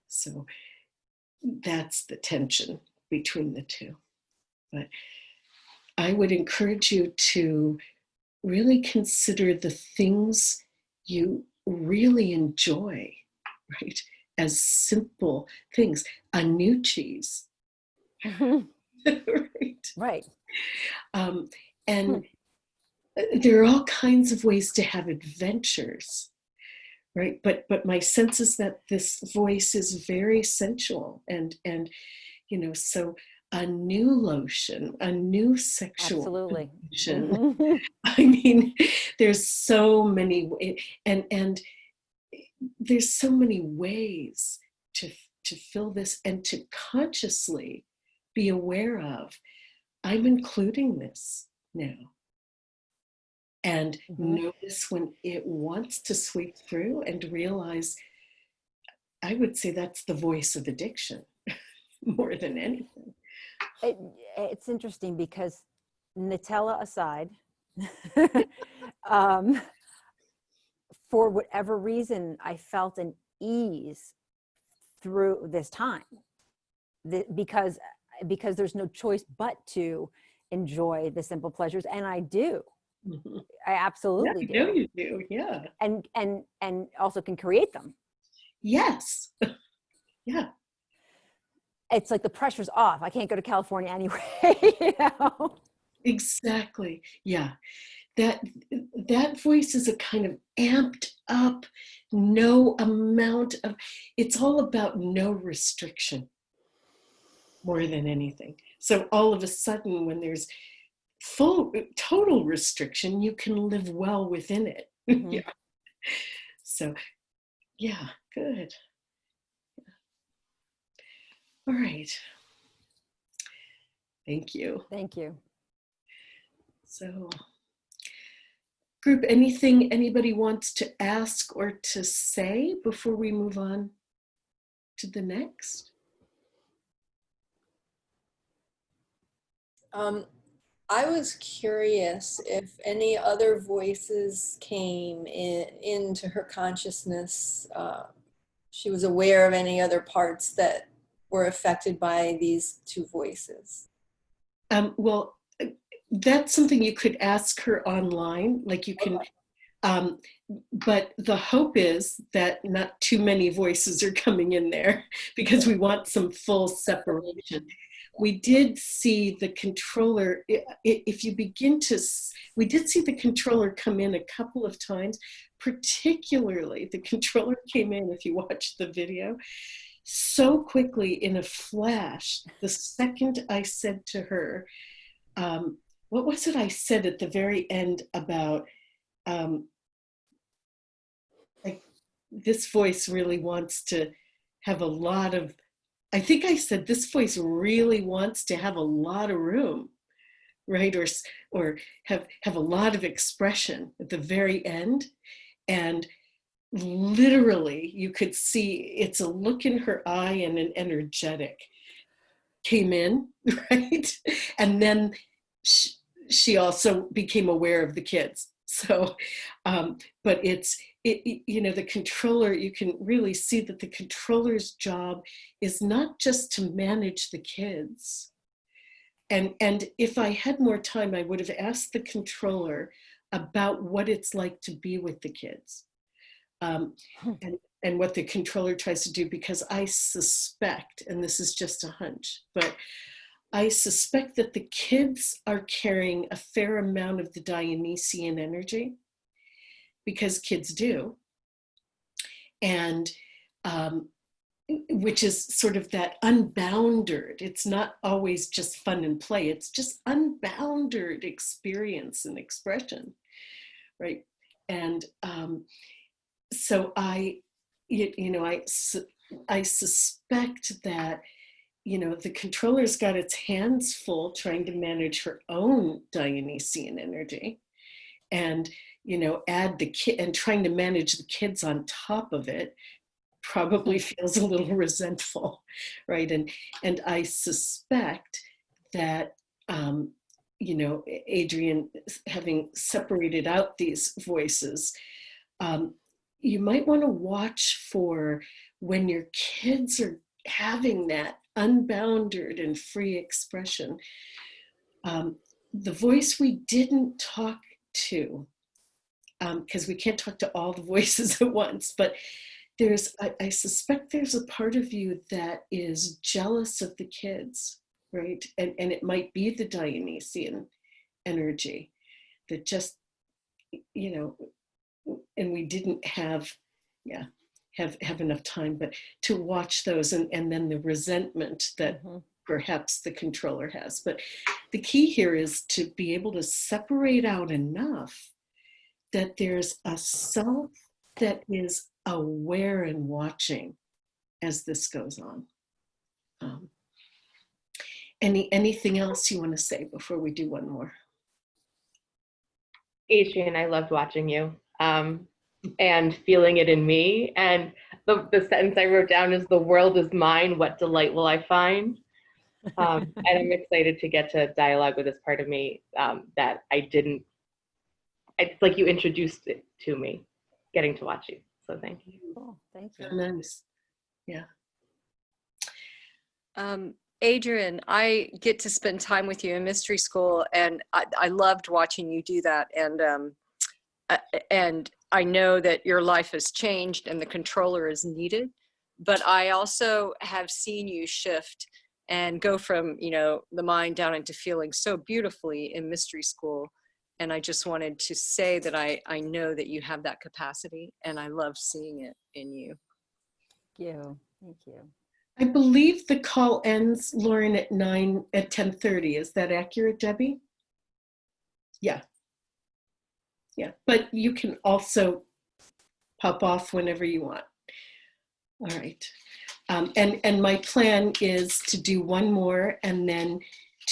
So that's the tension between the two. But I would encourage you to really consider the things you really enjoy, right? As simple things. A new cheese. Right. And there are all kinds of ways to have adventures, right? But my sense is that this voice is very sensual, and so a new lotion, a new sexual Absolutely. position. I mean, there's so many, and there's so many ways to fill this, and to consciously be aware of I'm including this now. And notice when it wants to sweep through and realize, I would say that's the voice of addiction more than anything. It's interesting because Nutella aside, for whatever reason, I felt an ease through this time because there's no choice but to enjoy the simple pleasures, and I do. I absolutely do. I know you do, yeah. And also can create them. Yes. Yeah. It's like the pressure's off. I can't go to California anyway. You know? Exactly. Yeah. That voice is a kind of amped up, no amount of, it's all about no restriction more than anything. So all of a sudden, when there's total restriction, you can live well within it. Yeah. So, yeah, good. All right. Thank you. Thank you. So, group, anything anybody wants to ask or to say before we move on to the next? I was curious if any other voices came into her consciousness. She was aware of any other parts that were affected by these two voices. Well, that's something you could ask her online, like you can, but the hope is that not too many voices are coming in there because we want some full separation. We did see the controller, if you begin to, we did see the controller come in a couple of times, particularly the controller came in, if you watch the video, so quickly in a flash. The second I said to her, what was it I said at the very end about, like, this voice really wants to have a lot of, I think I said this voice really wants to have a lot of room, right? Or have a lot of expression at the very end. And literally you could see it's a look in her eye and an energetic came in, right? And then she also became aware of the kids. So, but you know, the controller, you can really see that the controller's job is not just to manage the kids. And if I had more time, I would have asked the controller about what it's like to be with the kids. And what the controller tries to do, because I suspect, and this is just a hunch, but I suspect that the kids are carrying a fair amount of the Dionysian energy, because kids do. And which is sort of that unbounded, it's not always just fun and play, it's just unbounded experience and expression, right? And so I suspect that, you know, the controller's got its hands full trying to manage her own Dionysian energy, and, you know, add the kid and trying to manage the kids on top of it probably feels a little resentful, right? And I suspect that, you know, Adrienne, having separated out these voices, you might want to watch for when your kids are having that unbounded and free expression. The voice we didn't talk to, because we can't talk to all the voices at once, but I suspect there's a part of you that is jealous of the kids, right? And it might be the Dionysian energy that just, you know, and we didn't have enough time, but to watch those, and then the resentment that perhaps the controller has. But the key here is to be able to separate out enough that there's a self that is aware and watching as this goes on. Anything else you want to say before we do one more? Adrian, I loved watching you and feeling it in me. And the sentence I wrote down is, "The world is mine. What delight will I find?" And I'm excited to get to dialogue with this part of me that I didn't. It's like you introduced it to me, getting to watch you. So thank you. Cool. Thank you. So nice. Yeah. Adrian, I get to spend time with you in mystery school, and I loved watching you do that. And I know that your life has changed and the controller is needed, but I also have seen you shift and go from, you know, the mind down into feeling so beautifully in mystery school. And I just wanted to say that I know that you have that capacity, and I love seeing it in you. Thank you. Thank you. I believe the call ends, Lauren, at 10:30. Is that accurate, Debbie? Yeah. Yeah, but you can also pop off whenever you want. All right. And my plan is to do one more and then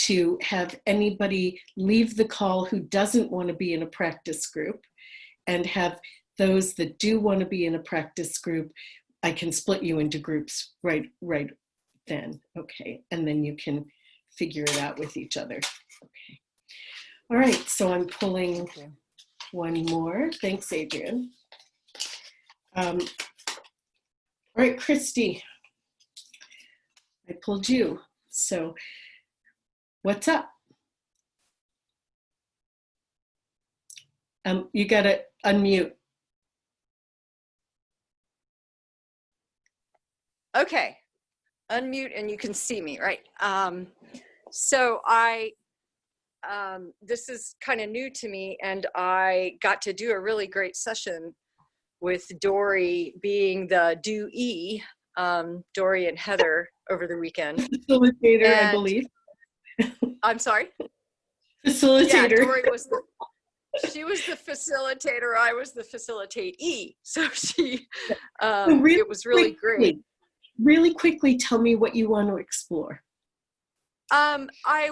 to have anybody leave the call who doesn't want to be in a practice group, and have those that do want to be in a practice group, I can split you into groups right then. Okay. And then you can figure it out with each other. Okay. All right. So I'm pulling one more. Thanks, Adrian. All right, Christy, I pulled you. So what's up? You gotta unmute. Okay, unmute and you can see me, right? So this is kind of new to me, and I got to do a really great session with Dory being the doe, Dory and Heather over the weekend. Facilitator, I believe. I'm sorry? Facilitator. Yeah, Dory was she was the facilitator, I was the facilitatee. So she, it was really great. Really quickly, tell me what you want to explore. I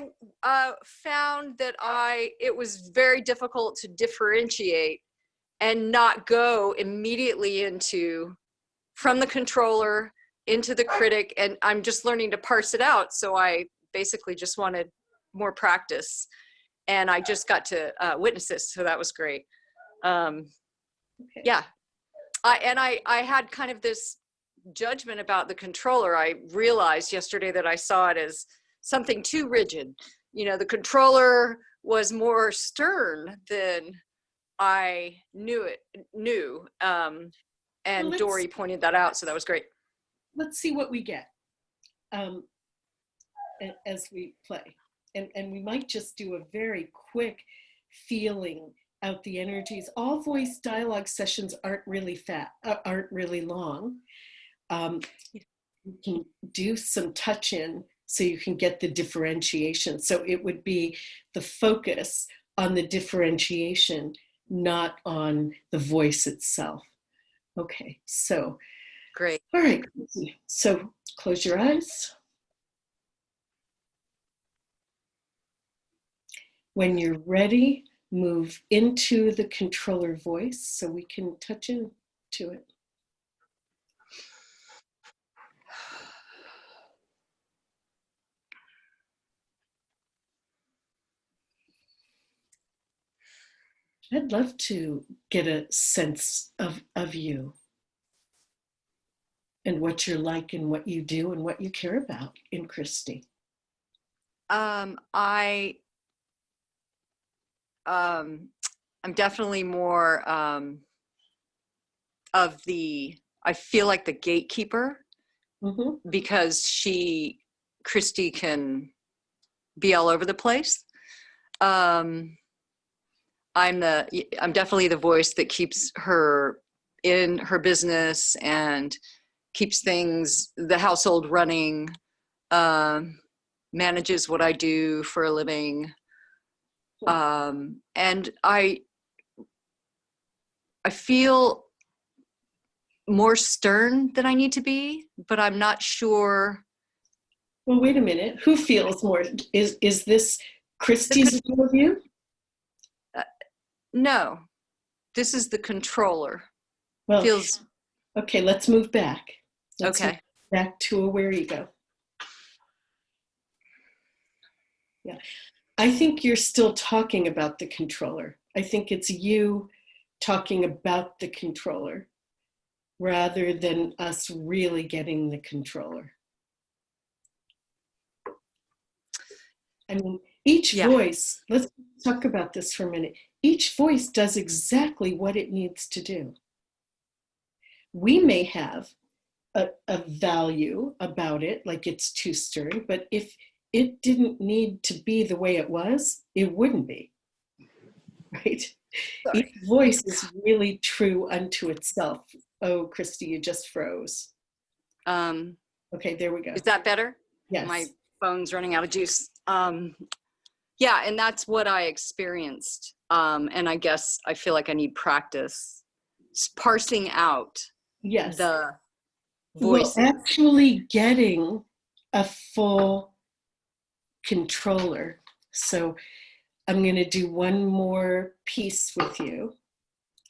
found that it was very difficult to differentiate and not go immediately from the controller into the critic. And I'm just learning to parse it out. So I basically just wanted more practice. And I just got to witness this. So that was great. Yeah. I had kind of this judgment about the controller. I realized yesterday that I saw it as something too rigid. You know, the controller was more stern than I knew. And well, Dory pointed that out, so that was great. Let's see what we get as we play. And we might just do a very quick feeling out the energies. All voice dialogue sessions aren't really long. You can do some touch in so you can get the differentiation. So it would be the focus on the differentiation, not on the voice itself. Okay, so. Great. All right, so close your eyes. When you're ready, move into the controller voice so we can touch into it. I'd love to get a sense of you and what you're like and what you do and what you care about in Christy. I'm definitely more I feel like the gatekeeper, because Christy can be all over the place. I'm definitely the voice that keeps her in her business and keeps the household running, manages what I do for a living. And I feel more stern than I need to be, but I'm not sure Well, wait a minute. Who feels more? Is this Christie's view of you? No, this is the controller. Well, Feels okay. Let's move back. Let's okay. move back to aware ego. Yeah, I think you're still talking about the controller. I think it's you talking about the controller rather than us really getting the controller. I mean, each voice, let's talk about this for a minute. Each voice does exactly what it needs to do. We may have a value about it, like it's too stern, but if it didn't need to be the way it was, it wouldn't be, right? Sorry. Each voice is really true unto itself. Oh, Christy, you just froze. Okay, there we go. Is that better? Yes. My phone's running out of juice. Yeah, and that's what I experienced. And I guess I feel like I need practice parsing out the voices. Well, actually getting a full controller. So I'm going to do one more piece with you.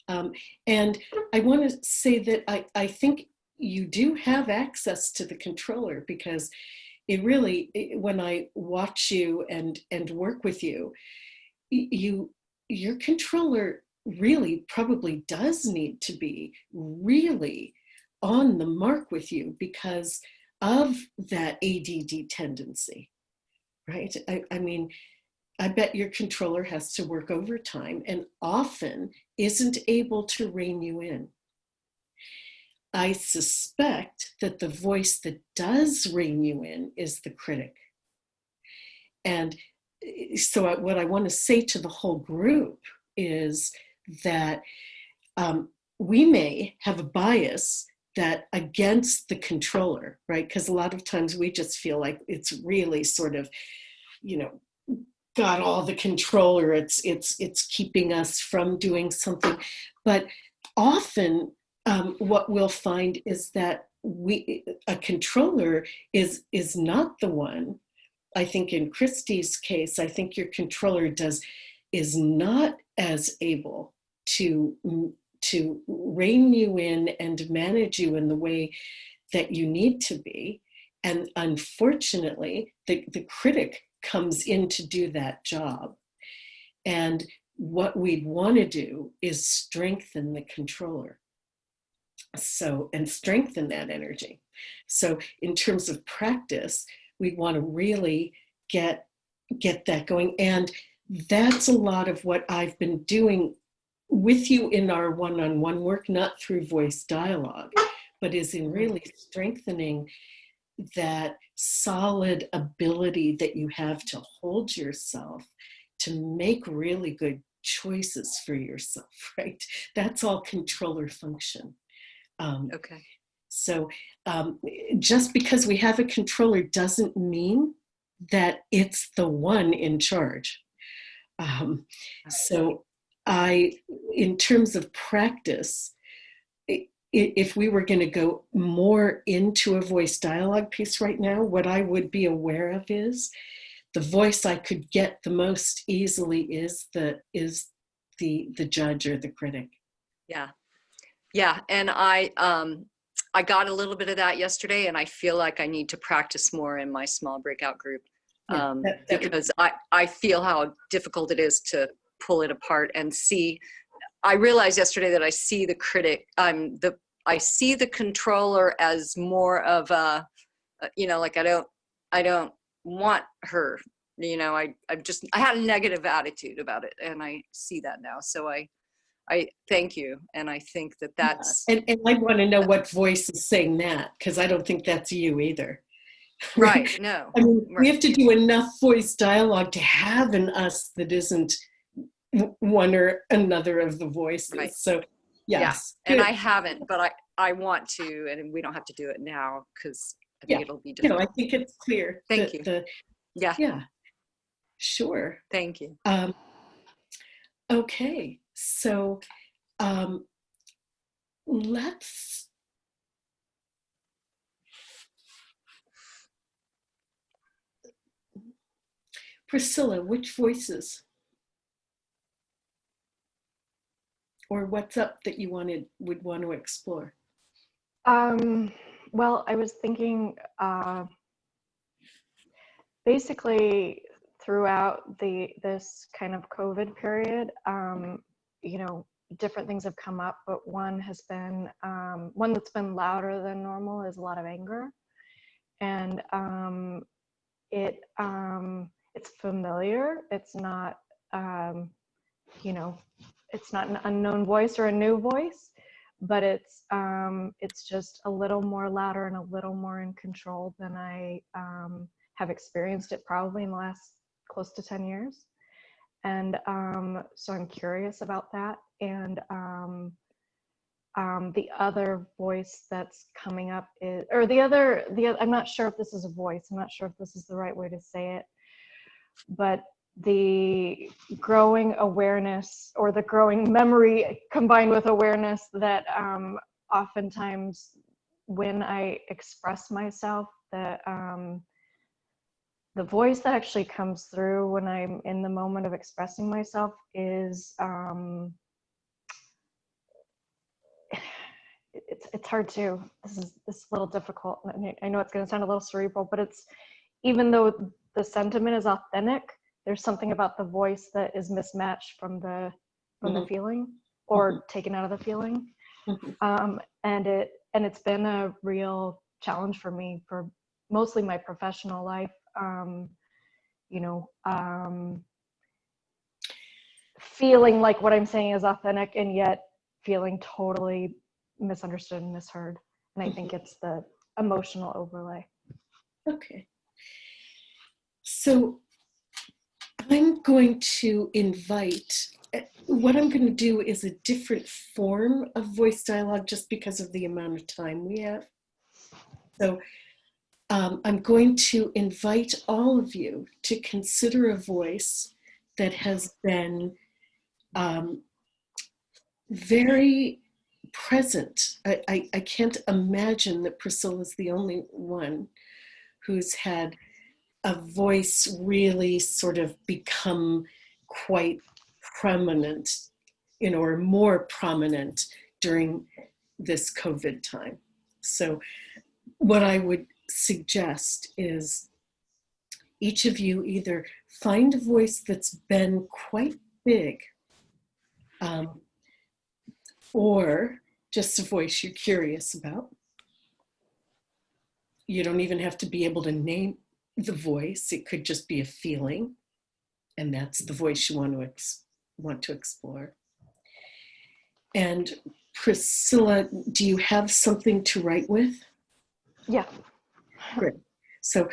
And I want to say that I think you do have access to the controller, because it really, when I watch you and work with you, your controller really probably does need to be really on the mark with you because of that ADD tendency, right? I mean, I bet your controller has to work overtime and often isn't able to rein you in. I suspect that the voice that does rein you in is the critic. And so what I want to say to the whole group is that we may have a bias that against the controller, right? Because a lot of times we just feel like it's really sort of, you know, got all the controller. It's keeping us from doing something. But often what we'll find is that a controller is not the one. I think in Christie's case, I think your controller is not as able to rein you in and manage you in the way that you need to be. And unfortunately, the critic comes in to do that job. And what we'd want to do is strengthen the controller. So, and strengthen that energy. So in terms of practice, we want to really get that going. And that's a lot of what I've been doing with you in our one-on-one work, not through voice dialogue, but is in really strengthening that solid ability that you have to hold yourself, to make really good choices for yourself, right? That's all controller function. Okay. So just because we have a controller doesn't mean that it's the one in charge. So in terms of practice, if we were going to go more into a voice dialogue piece right now, what I would be aware of is the voice I could get the most easily is the judge or the critic. Yeah. Yeah. And I got a little bit of that yesterday, and I feel like I need to practice more in my small breakout group because I feel how difficult it is to pull it apart and see. I realized yesterday that I see the critic, I see the controller as more of a, you know, like I don't want her, you know, I had a negative attitude about it, and I see that now. So I thank you. And I think that's. And I want to know what voice is saying that, because I don't think that's you either. Right. No. I mean, right. we have to do enough voice dialogue to have an us that isn't one or another of the voices. Right. So yes. Yeah. And I haven't, but I want to, and we don't have to do it now because I think it'll be difficult. I think it's clear. Thank you. Yeah. Sure. Thank you. Okay. So let's Priscilla, which voices? Or what's up that you would want to explore? Well, I was thinking basically throughout this kind of COVID period, you know, different things have come up, but one has been one that's been louder than normal is a lot of anger, and it's familiar. It's not you know, it's not an unknown voice or a new voice, but it's just a little more louder and a little more in control than I have experienced it probably in the last close to 10 years. And so I'm curious about that. And the other voice that's coming up is, or the other, I'm not sure if this is a voice, I'm not sure if this is the right way to say it, but the growing awareness or the growing memory combined with awareness that oftentimes when I express myself, the voice that actually comes through when I'm in the moment of expressing myself is it's hard to, this is a little difficult. I know it's going to sound a little cerebral, but it's, even though the sentiment is authentic, there's something about the voice that is mismatched from the feeling, or taken out of the feeling. And it's been a real challenge for me for mostly my professional life. You know, feeling like what I'm saying is authentic and yet feeling totally misunderstood and misheard. And I think it's the emotional overlay. Okay. So I'm going to invite, what I'm going to do is a different form of voice dialogue just because of the amount of time we have. So I'm going to invite all of you to consider a voice that has been very present. I can't imagine that Priscilla's the only one who's had a voice really sort of become quite prominent, you know, or more prominent during this COVID time. So what I would suggest is each of you either find a voice that's been quite big, or just a voice you're curious about. You don't even have to be able to name the voice. It could just be a feeling, and that's the voice you want to explore. And Priscilla, do you have something to write with? Yeah. Great. So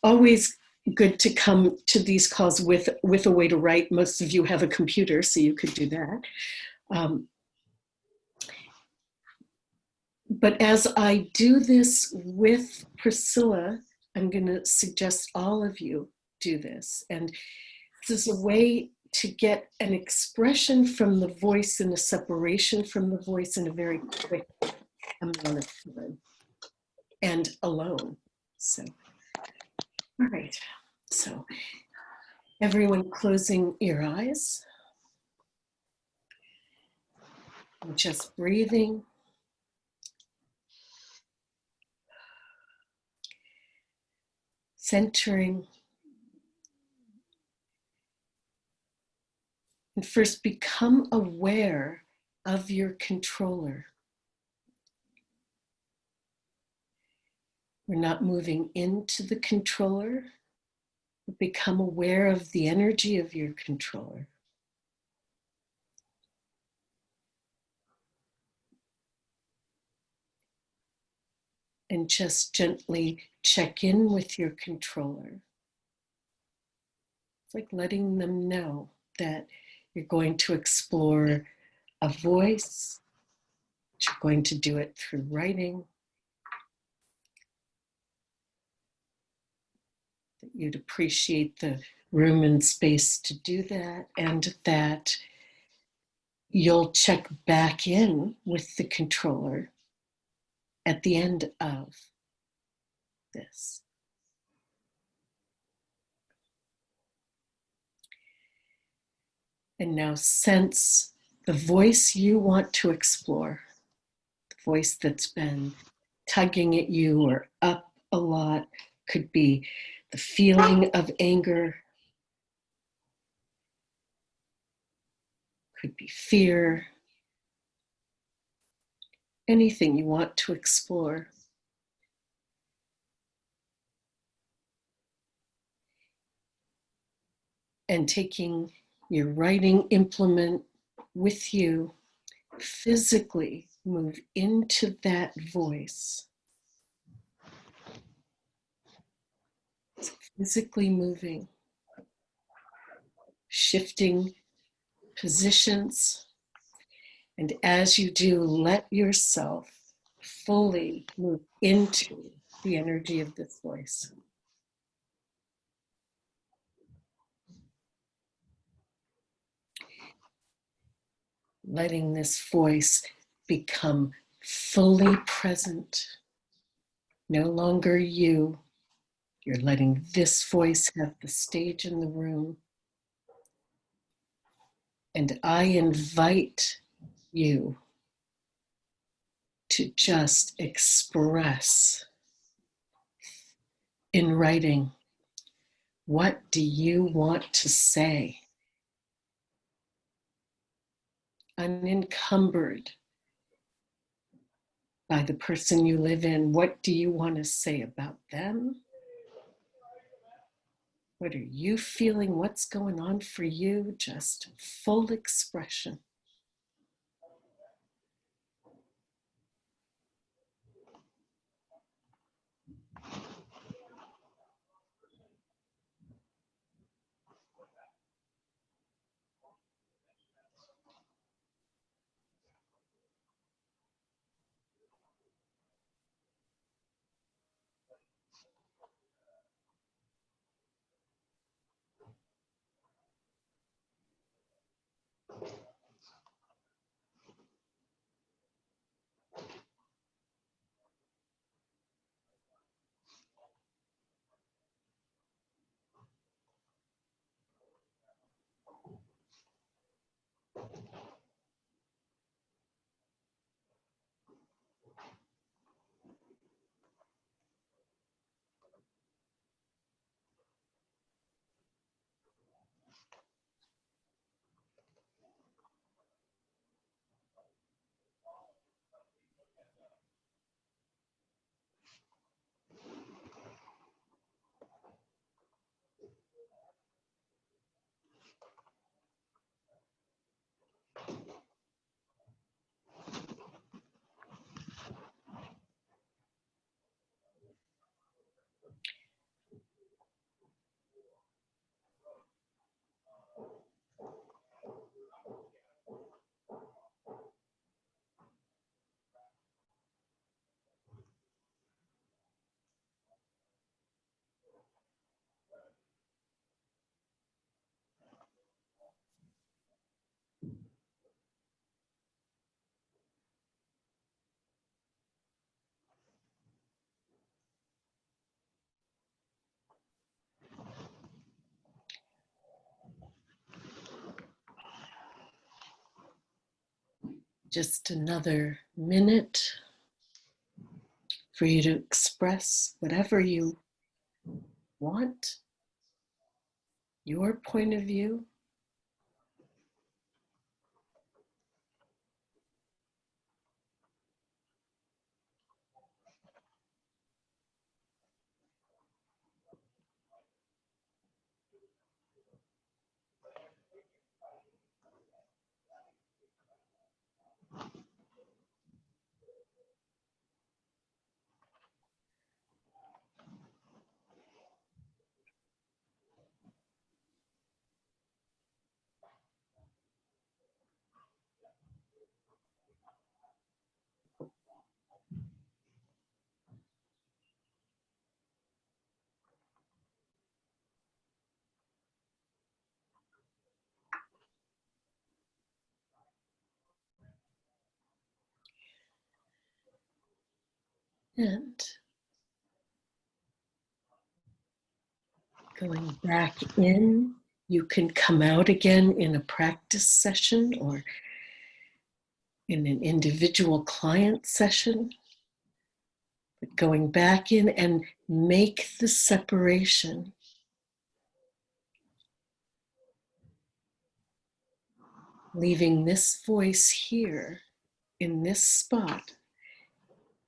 always good to come to these calls with a way to write. Most of you have a computer, so you could do that. But as I do this with Priscilla, I'm going to suggest all of you do this. And this is a way to get an expression from the voice and a separation from the voice in a very quick amount of time and alone. So, all right. So everyone closing your eyes. Just breathing. Centering. And first become aware of your controller. We're not moving into the controller, but become aware of the energy of your controller. And just gently check in with your controller. It's like letting them know that you're going to explore a voice, that you're going to do it through writing, that you'd appreciate the room and space to do that, and that you'll check back in with the controller at the end of this. And now sense the voice you want to explore, the voice that's been tugging at you or up a lot. Could be the feeling of anger, could be fear, anything you want to explore. And taking your writing implement with you, physically move into that voice. Physically moving, shifting positions. And as you do, let yourself fully move into the energy of this voice. Letting this voice become fully present. No longer you. You're letting this voice have the stage in the room. And I invite you to just express in writing, what do you want to say? Unencumbered by the person you live in, what do you want to say about them? What are you feeling? What's going on for you? Just full expression. Just another minute for you to express whatever you want, your point of view. And going back in You can come out again in a practice session or in an individual client session. But going back in and make the separation. Leaving this voice here in this spot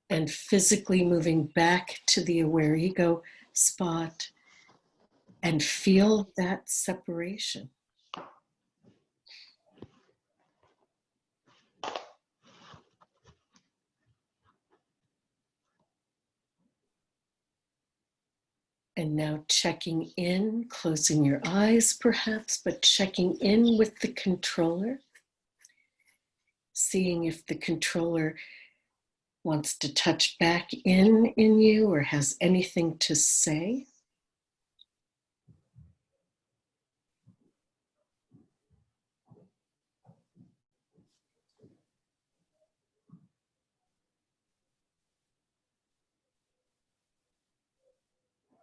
and physically moving back to the aware ego spot and feel that separation. And now checking in, closing your eyes perhaps, but checking in with the controller. Seeing if the controller wants to touch back in you or has anything to say.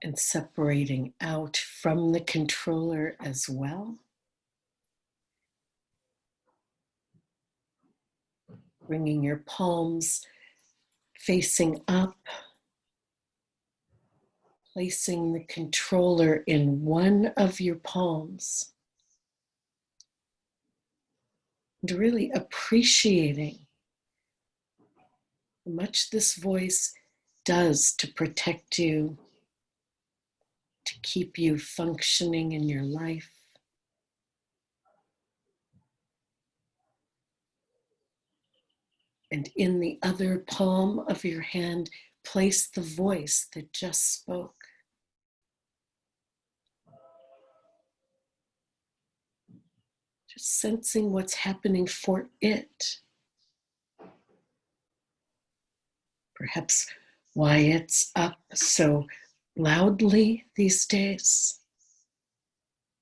And separating out from the controller as well. Bringing your palms facing up. Placing the controller in one of your palms. And really appreciating how much this voice does to protect you, to keep you functioning in your life. And in the other palm of your hand, place the voice that just spoke. Just sensing what's happening for it. Perhaps why it's up so loudly these days.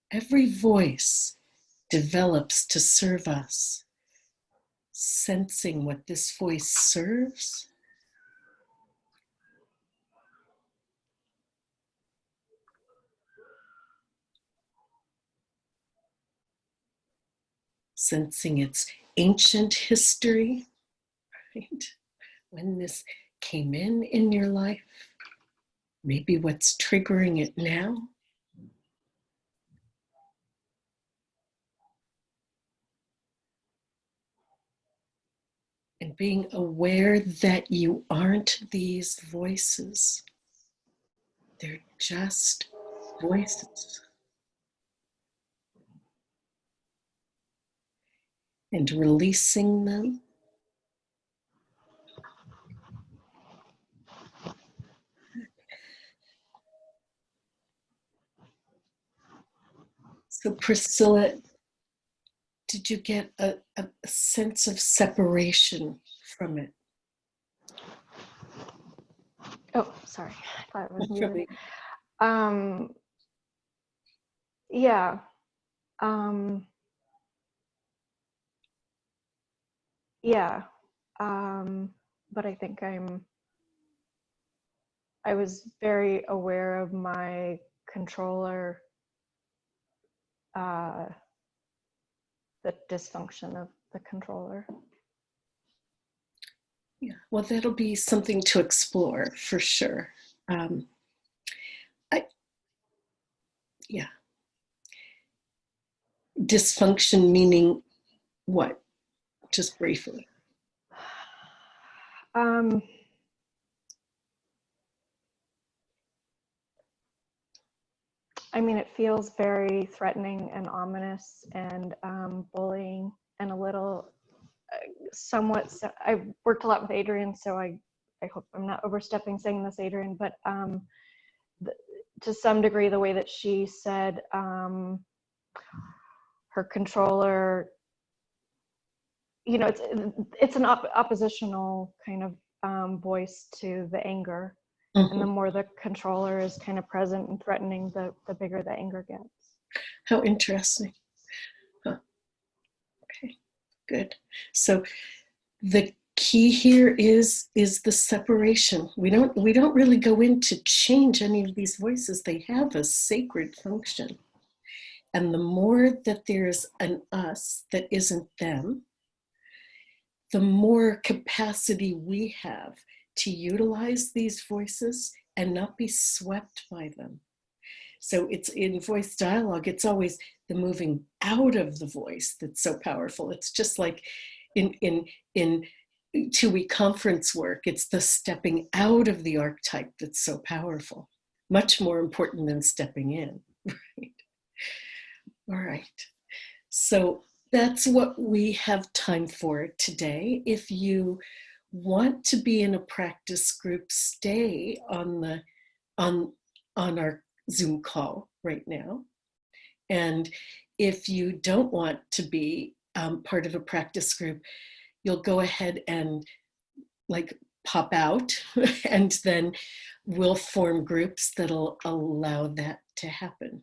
Every voice develops to serve us. Sensing what this voice serves. Sensing its ancient history, right? When this came in your life, maybe what's triggering it now. And being aware that you aren't these voices. They're just voices. And releasing them. So Priscilla, did you get a sense of separation from it? Oh, sorry. I thought it was muted. Really? Yeah. Yeah. But I think I was very aware of my controller, the dysfunction of the controller. Yeah, well, that'll be something to explore for sure. Yeah. Dysfunction meaning what? Just briefly. I mean, it feels very threatening and ominous and bullying and a little somewhat. I worked a lot with Adrienne, so I hope I'm not overstepping saying this, Adrienne, but to some degree, the way that she said her controller, you know, it's an oppositional kind of voice to the anger. Mm-hmm. And the more the controller is kind of present and threatening, the bigger the anger gets. How interesting. Huh. Okay, good. So the key here is the separation. We don't really go in to change any of these voices. They have a sacred function. And the more that there's an us that isn't them, the more capacity we have to utilize these voices and not be swept by them. So it's in voice dialogue, it's always the moving out of the voice that's so powerful. It's just like in 2-week conference work, it's the stepping out of the archetype that's so powerful, much more important than stepping in, right? All right, so that's what we have time for today. If you want to be in a practice group, stay on our Zoom call right now. And if you don't want to be part of a practice group, you'll go ahead and like pop out and then we'll form groups that'll allow that to happen.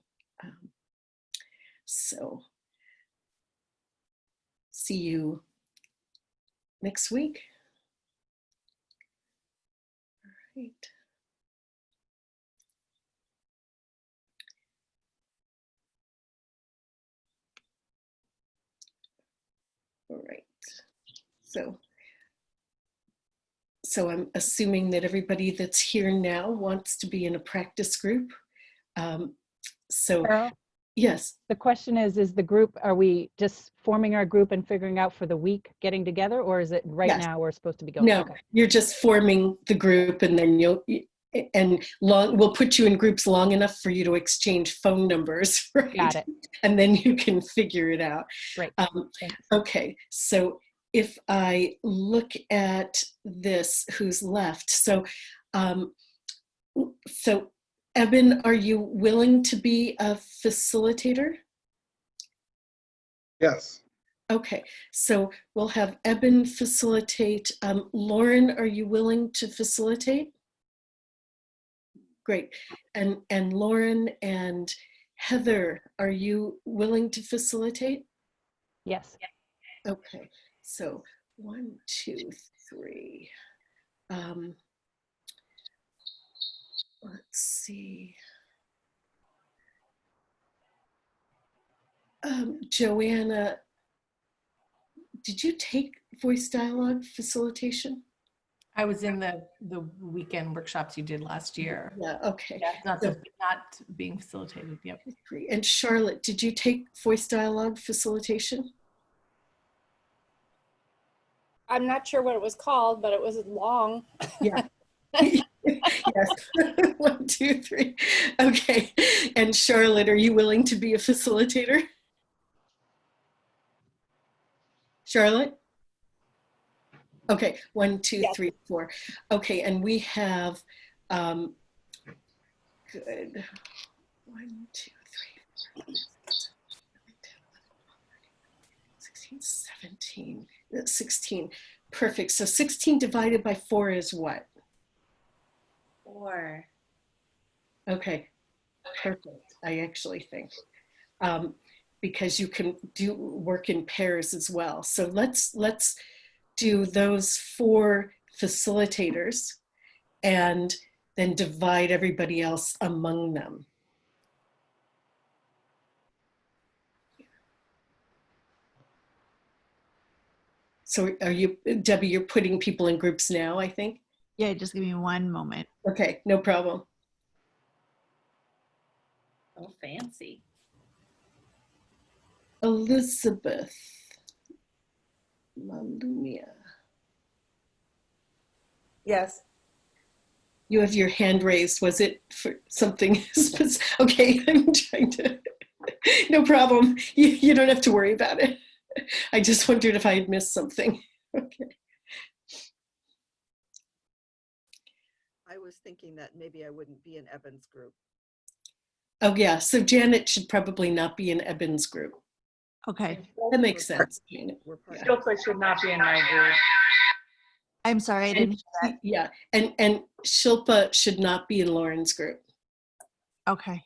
So see you next week. All right. All right. So I'm assuming that everybody that's here now wants to be in a practice group. So Carole, yes. the question is the group, are we just forming our group and figuring out for the week getting together, or is it right Yes. now we're supposed to be going? No, Okay. you're just forming the group, and then we'll put you in groups long enough for you to exchange phone numbers, right? Got it. And then you can figure it out. Great. Okay, so if I look at this, who's left? So Eben, are you willing to be a facilitator? Yes. Okay, so we'll have Eben facilitate. Lauren, are you willing to facilitate? Great. And Lauren and Heather, are you willing to facilitate? Yes. Okay, so 1, 2, 3. Let's see. Joanna, did you take voice dialogue facilitation? I was in the weekend workshops you did last year. Yeah, okay. Yeah, not being facilitated, yep. And Charlotte, did you take voice dialogue facilitation? I'm not sure what it was called, but it was long. Yeah. Yes. 1, 2, 3. Okay. And Charlotte, are you willing to be a facilitator? Charlotte? Okay. 1, 2, 3, 4. Okay. And we have, good. 1, 2, 3, 16, 17, 16. Perfect. So 16 divided by 4 is what? 4. Okay, perfect. I actually think because you can do work in pairs as well. So let's do those 4 facilitators and then divide everybody else among them. So are you, Debbie, you're putting people in groups now, I think? Yeah, just give me one moment. Okay, no problem. Oh, fancy. Elizabeth Malumia. Yes. You have your hand raised. Was it for something? Okay, I'm trying to, no problem. You don't have to worry about it. I just wondered if I had missed something. Okay. I was thinking that maybe I wouldn't be in Eben's group. Oh yeah, so Janet should probably not be in Eben's group. Okay. That makes sense, Janet. Shilpa should not be in my group. I'm sorry, I didn't hear that. Yeah, and Shilpa should not be in Lauren's group. Okay.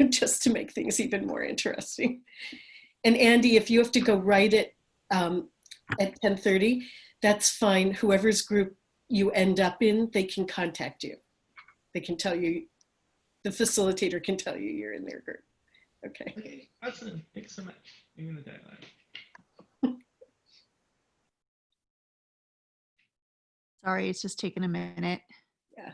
Just to make things even more interesting. And Andy, if you have to go write it at 10:30, that's fine. Whoever's group you end up in, they can contact you. They can tell you, the facilitator can tell you you're in their group. Okay. Okay, awesome. Thanks so much. I'm gonna dial Sorry, it's just taking a minute. Yeah.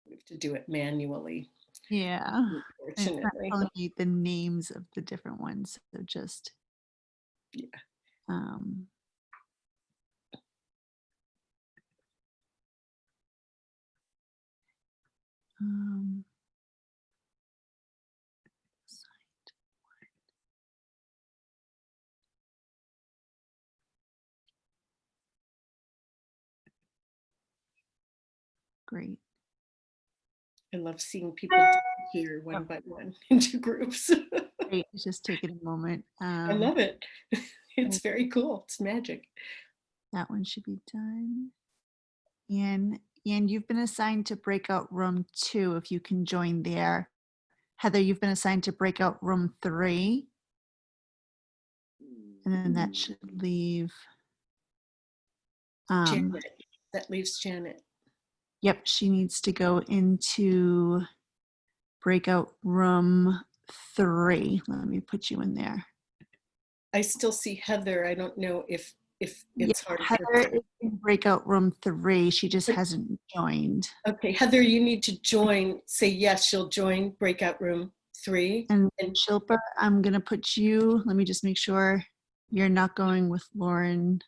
We have to do it manually. Yeah. And it's not Unfortunately. telling me the names of the different ones. So just Yeah. um um great. I love seeing people here one by one into groups. Great. It's just taking a moment. I love it. It's very cool. It's magic. That one should be done. And you've been assigned to breakout room 2 if you can join there. Heather, you've been assigned to breakout room 3. And then that should leave Janet. That leaves Janet. yep, she needs to go into breakout room 3. Let me put you in there. I still see Heather. I don't know if it's hard for Heather her. is in breakout room 3. She just hasn't joined. Okay, Heather, you need to join. Say yes, you'll join breakout room 3. And Shilpa, I'm gonna put you, let me just make sure you're not going with Lauren.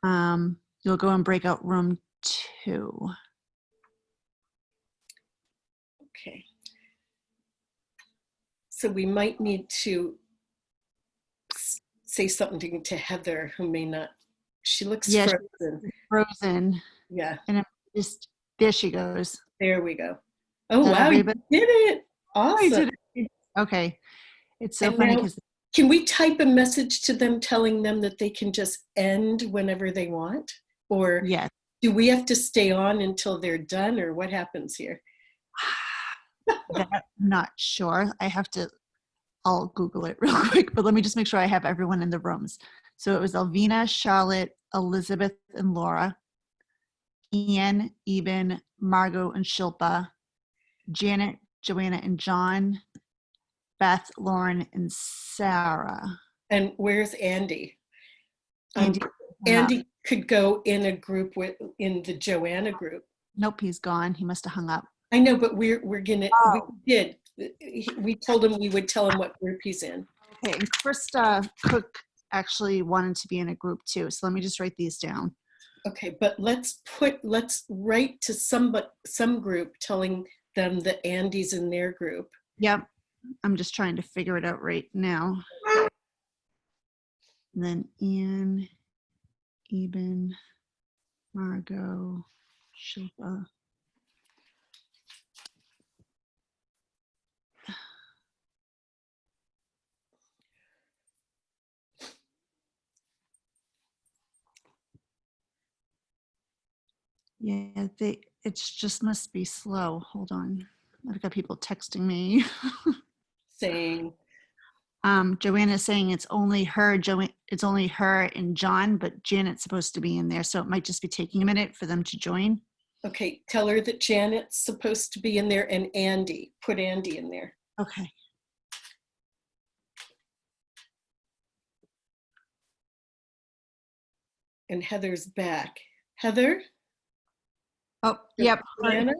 You'll go in breakout room 2. Okay. So we might need to say something to Heather, who may not, she looks Yeah, frozen. she's frozen. Yeah. And I'm just, there she goes. There we go. Oh, Is that wow, you everybody? did it. I did Awesome. it. Okay. It's so And funny now, because can we type a message to them telling them that they can just end whenever they want? Or yes. do we have to stay on until they're done, or what happens here? That I'm not sure. I'll Google it real quick, but let me just make sure I have everyone in the rooms. So it was Alvina, Charlotte, Elizabeth, and Laura, Ian, Eben, Margot, and Shilpa, Janet, Joanna, and John, Beth, Lauren, and Sarah. And where's Andy? Andy, Andy could go in a group in the Joanna group. Nope, he's gone. He must have hung up. I know, but we told him we would tell him what group he's in. Okay, and Krista Cook actually wanted to be in a group too. So let me just write these down. Okay, but let's write to some group telling them that Andy's in their group. Yep. I'm just trying to figure it out right now. And then Ian, Eben, Margot, Shilpa. Yeah, it's just must be slow. Hold on. I've got people texting me. Saying Joanna's saying it's only her, it's only her and John, but Janet's supposed to be in there, so it might just be taking a minute for them to join. Okay, tell her that Janet's supposed to be in there and Andy. Put Andy in there. Okay. And Heather's back. Heather? Oh, yep. Joanna?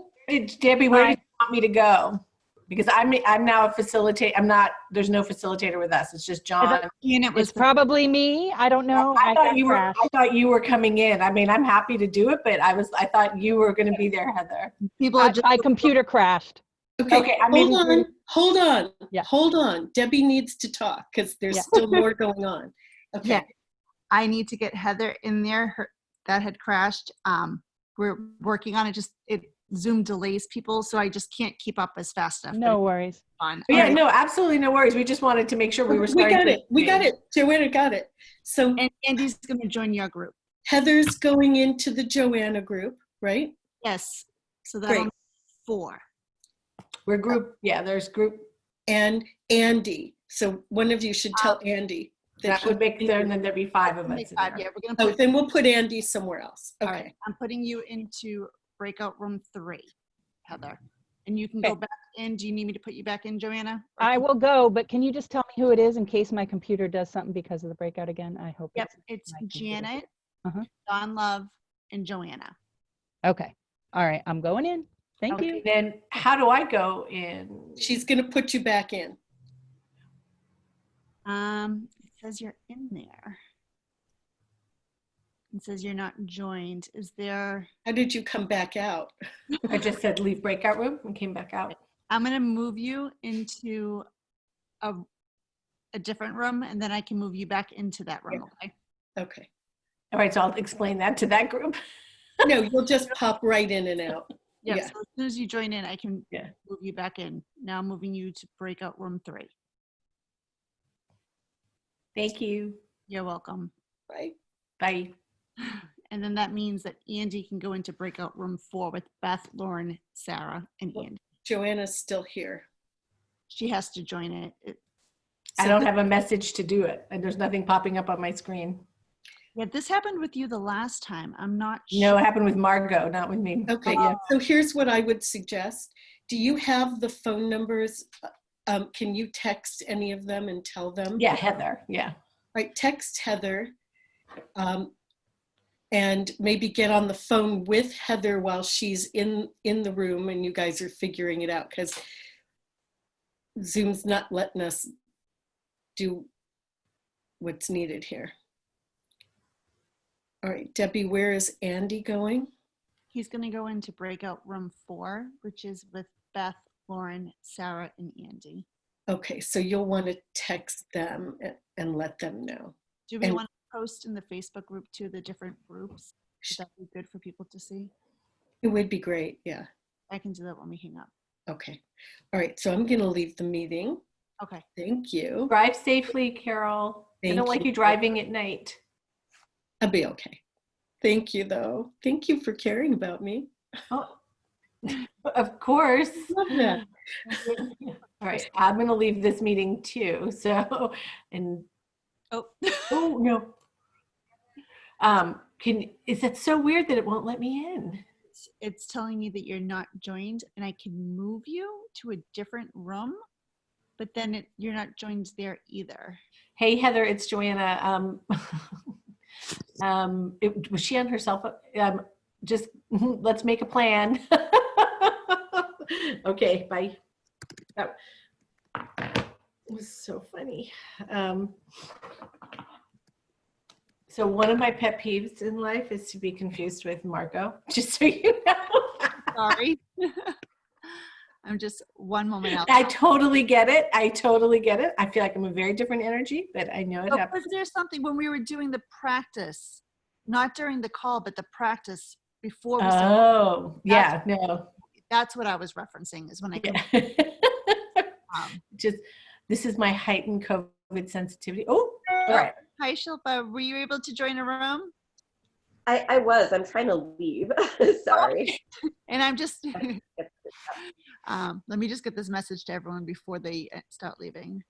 Debbie, where do you want me to go? Because I'm now a facilitator. There's no facilitator with us. It's just John. And it was probably me. I don't know. I thought you were coming in. I mean, I'm happy to do it, but I thought you were going to be there, Heather. My computer crashed. Okay, hold on. Yeah. Hold on. Debbie needs to talk because there's still more going on. Okay. Yeah. I need to get Heather in there. That had crashed. We're working on it. It Zoom delays people, so I just can't keep up as fast enough. No worries. Yeah, no, absolutely no worries. We just wanted to make sure we were starting. We got it. Joanna got it. So and Andy's going to join your group. Heather's going into the Joanna group, right? Yes. So that's 4. We're group. Yeah, there's group. And Andy. So one of you should tell Andy. That would make there, and then there'd be 5 of us. Make in 5, there. yeah, we're gonna Oh, put, then we'll put Andy somewhere else. all Okay. right, I'm putting you into breakout room 3, Heather. And you can go back in. Do you need me to put you back in, Joanna? Or I can- will go, but can you just tell me who it is in case my computer does something because of the breakout again? I hope. Yep, it's my computer. Janet, Uh-huh. Don Love, and Joanna. Okay. All right. I'm going in. Thank Okay, you. then how do I go in? She's going to put you back in. It says you're in there. It says you're not joined. Is there? How did you come back out? I just said leave breakout room and came back out. I'm gonna move you into a different room, and then I can move you back into that room. Okay. Okay. All right, so I'll explain that to that group. No, you'll just pop right in and out. Yep, Yeah. so as soon as you join in, I can move you back in. Now I'm moving you to breakout room 3. Thank you. You're welcome. Bye. Bye. And then that means that Andy can go into breakout room 4 with Beth, Lauren, Sarah, and Andy. Joanna's still here. She has to join it. I don't have a message to do it, and there's nothing popping up on my screen. Yeah, this happened with you the last time. I'm not sure. No, it happened with Margot, not with me. Okay, But yeah. so here's what I would suggest. Do you have the phone numbers? Can you text any of them and tell them? Yeah, Heather, yeah. Right, text Heather and maybe get on the phone with Heather while she's in the room and you guys are figuring it out, because Zoom's not letting us do what's needed here. All right, Debbie, where is Andy going? He's going to go into breakout room 4, which is with Beth, Lauren, Sarah, and Andy. Okay, so you'll want to text them and let them know. Do we And- want to post in the Facebook group too, the different groups? Would that be good for people to see? It would be great, yeah. I can do that when we hang up. Okay. All right, so I'm going to leave the meeting. Okay. Thank you. Drive safely, Carol. I don't like you driving at night. I'll be okay. Thank you, though. Thank you for caring about me. Oh, of course. Love that. All right, I'm going to leave this meeting too. So, and oh no. Is that so weird that it won't let me in? It's telling me that you're not joined, and I can move you to a different room, but then you're not joined there either. Hey, Heather, it's Joanna. Was she on her cell phone? Just let's make a plan. Okay, bye. That was so funny. So one of my pet peeves in life is to be confused with Margot, just so you know. Sorry. I'm just one moment out. I totally get it. I totally get it. I feel like I'm a very different energy, but I know it happens. Was there something when we were doing the practice, not during the call, but the practice before we started? Oh, yeah, no. That's what I was referencing, is when I just, this is my heightened COVID sensitivity. Oh, all right. Hi, Shilpa. Were you able to join a room? I was. I'm trying to leave. Sorry. And I'm just, let me just get this message to everyone before they start leaving.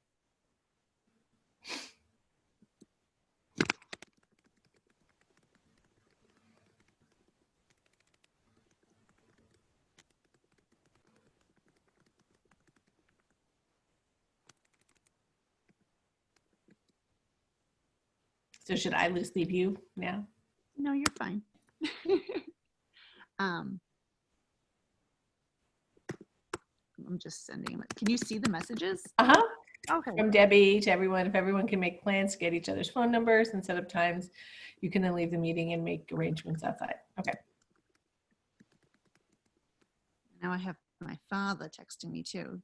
So should I just leave you now? No, you're fine. I'm just sending them. Can you see the messages? Uh-huh. Okay. From Debbie to everyone. If everyone can make plans, get each other's phone numbers and set up times, you can then leave the meeting and make arrangements outside. Okay. Now I have my father texting me too.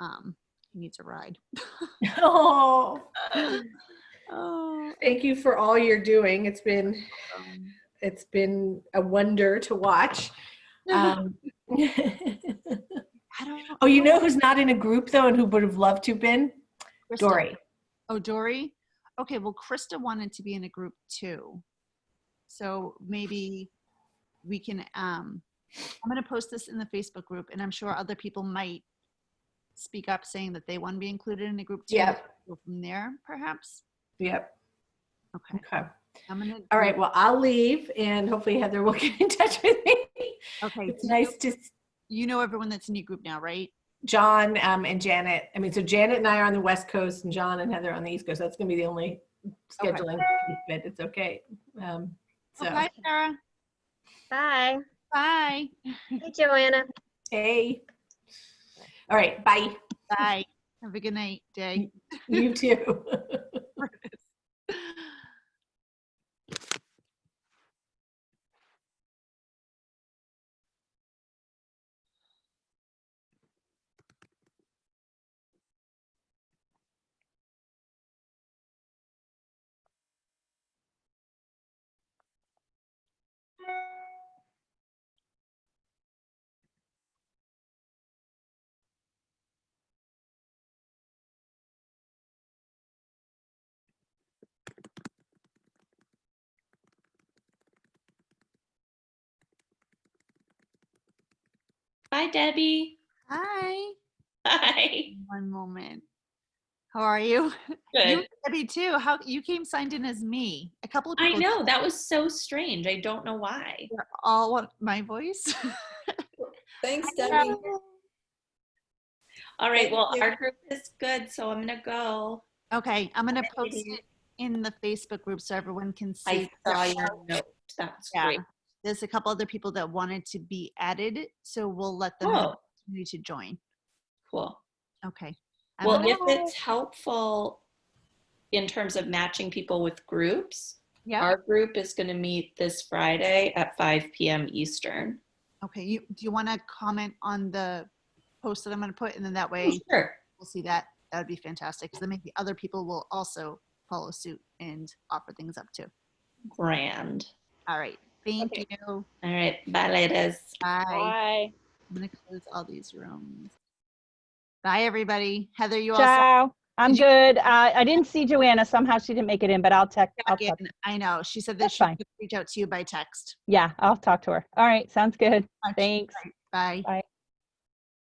He needs a ride. Oh. Oh. Thank you for all you're doing. It's been a wonder to watch. Oh, you know who's not in a group though, and who would have loved to have been? Krista. Dory. Oh, Dory. Okay, well, Krista wanted to be in a group too, so maybe we can. I'm going to post this in the Facebook group, and I'm sure other people might speak up saying that they want to be included in a group too. Yeah. Go from there, perhaps. Yep. Okay. I'm gonna. All right. Well, I'll leave, and hopefully Heather will get in touch with me. Okay. It's nice to. You know everyone that's in your group now, right? John and Janet. I mean, so Janet and I are on the West Coast, and John and Heather on the East Coast. That's going to be the only scheduling piece, but it's okay. So. Bye, Sarah. Bye. Bye. Hey, Joanna. Hey. All right. Bye. Bye. Have a good night, day. You too. Hi, Debbie. Hi. Hi. One moment. How are you? Good. You, Debbie, too. How you came signed in as me? A couple of I people. know, that was so strange. I don't know why. They all want my voice. Thanks, Debbie. All right, Thank well, you. our group is good, so I'm gonna go. Okay, I'm gonna post it in the Facebook group so everyone can see. I saw your note. That's great. There's a couple other people that wanted to be added, so we'll let them have the opportunity to join. Cool. Okay. Well, if it's helpful in terms of matching people with groups, our group is going to meet this Friday at 5 p.m. Eastern. Okay. Do you want to comment on the post that I'm going to put, and then that way we'll see that? That would be fantastic. So then maybe other people will also follow suit and offer things up too. Grand. All right. Thank you. All right. Bye, ladies. Bye. Bye. I'm going to close all these rooms. Bye, everybody. Heather, you all Ciao. I'm good. I didn't see Joanna. Somehow she didn't make it in, but I'll text. I know. She said that That's she fine. could reach out to you by text. Yeah, I'll talk to her. All right. Sounds good. Thanks. Bye. Bye.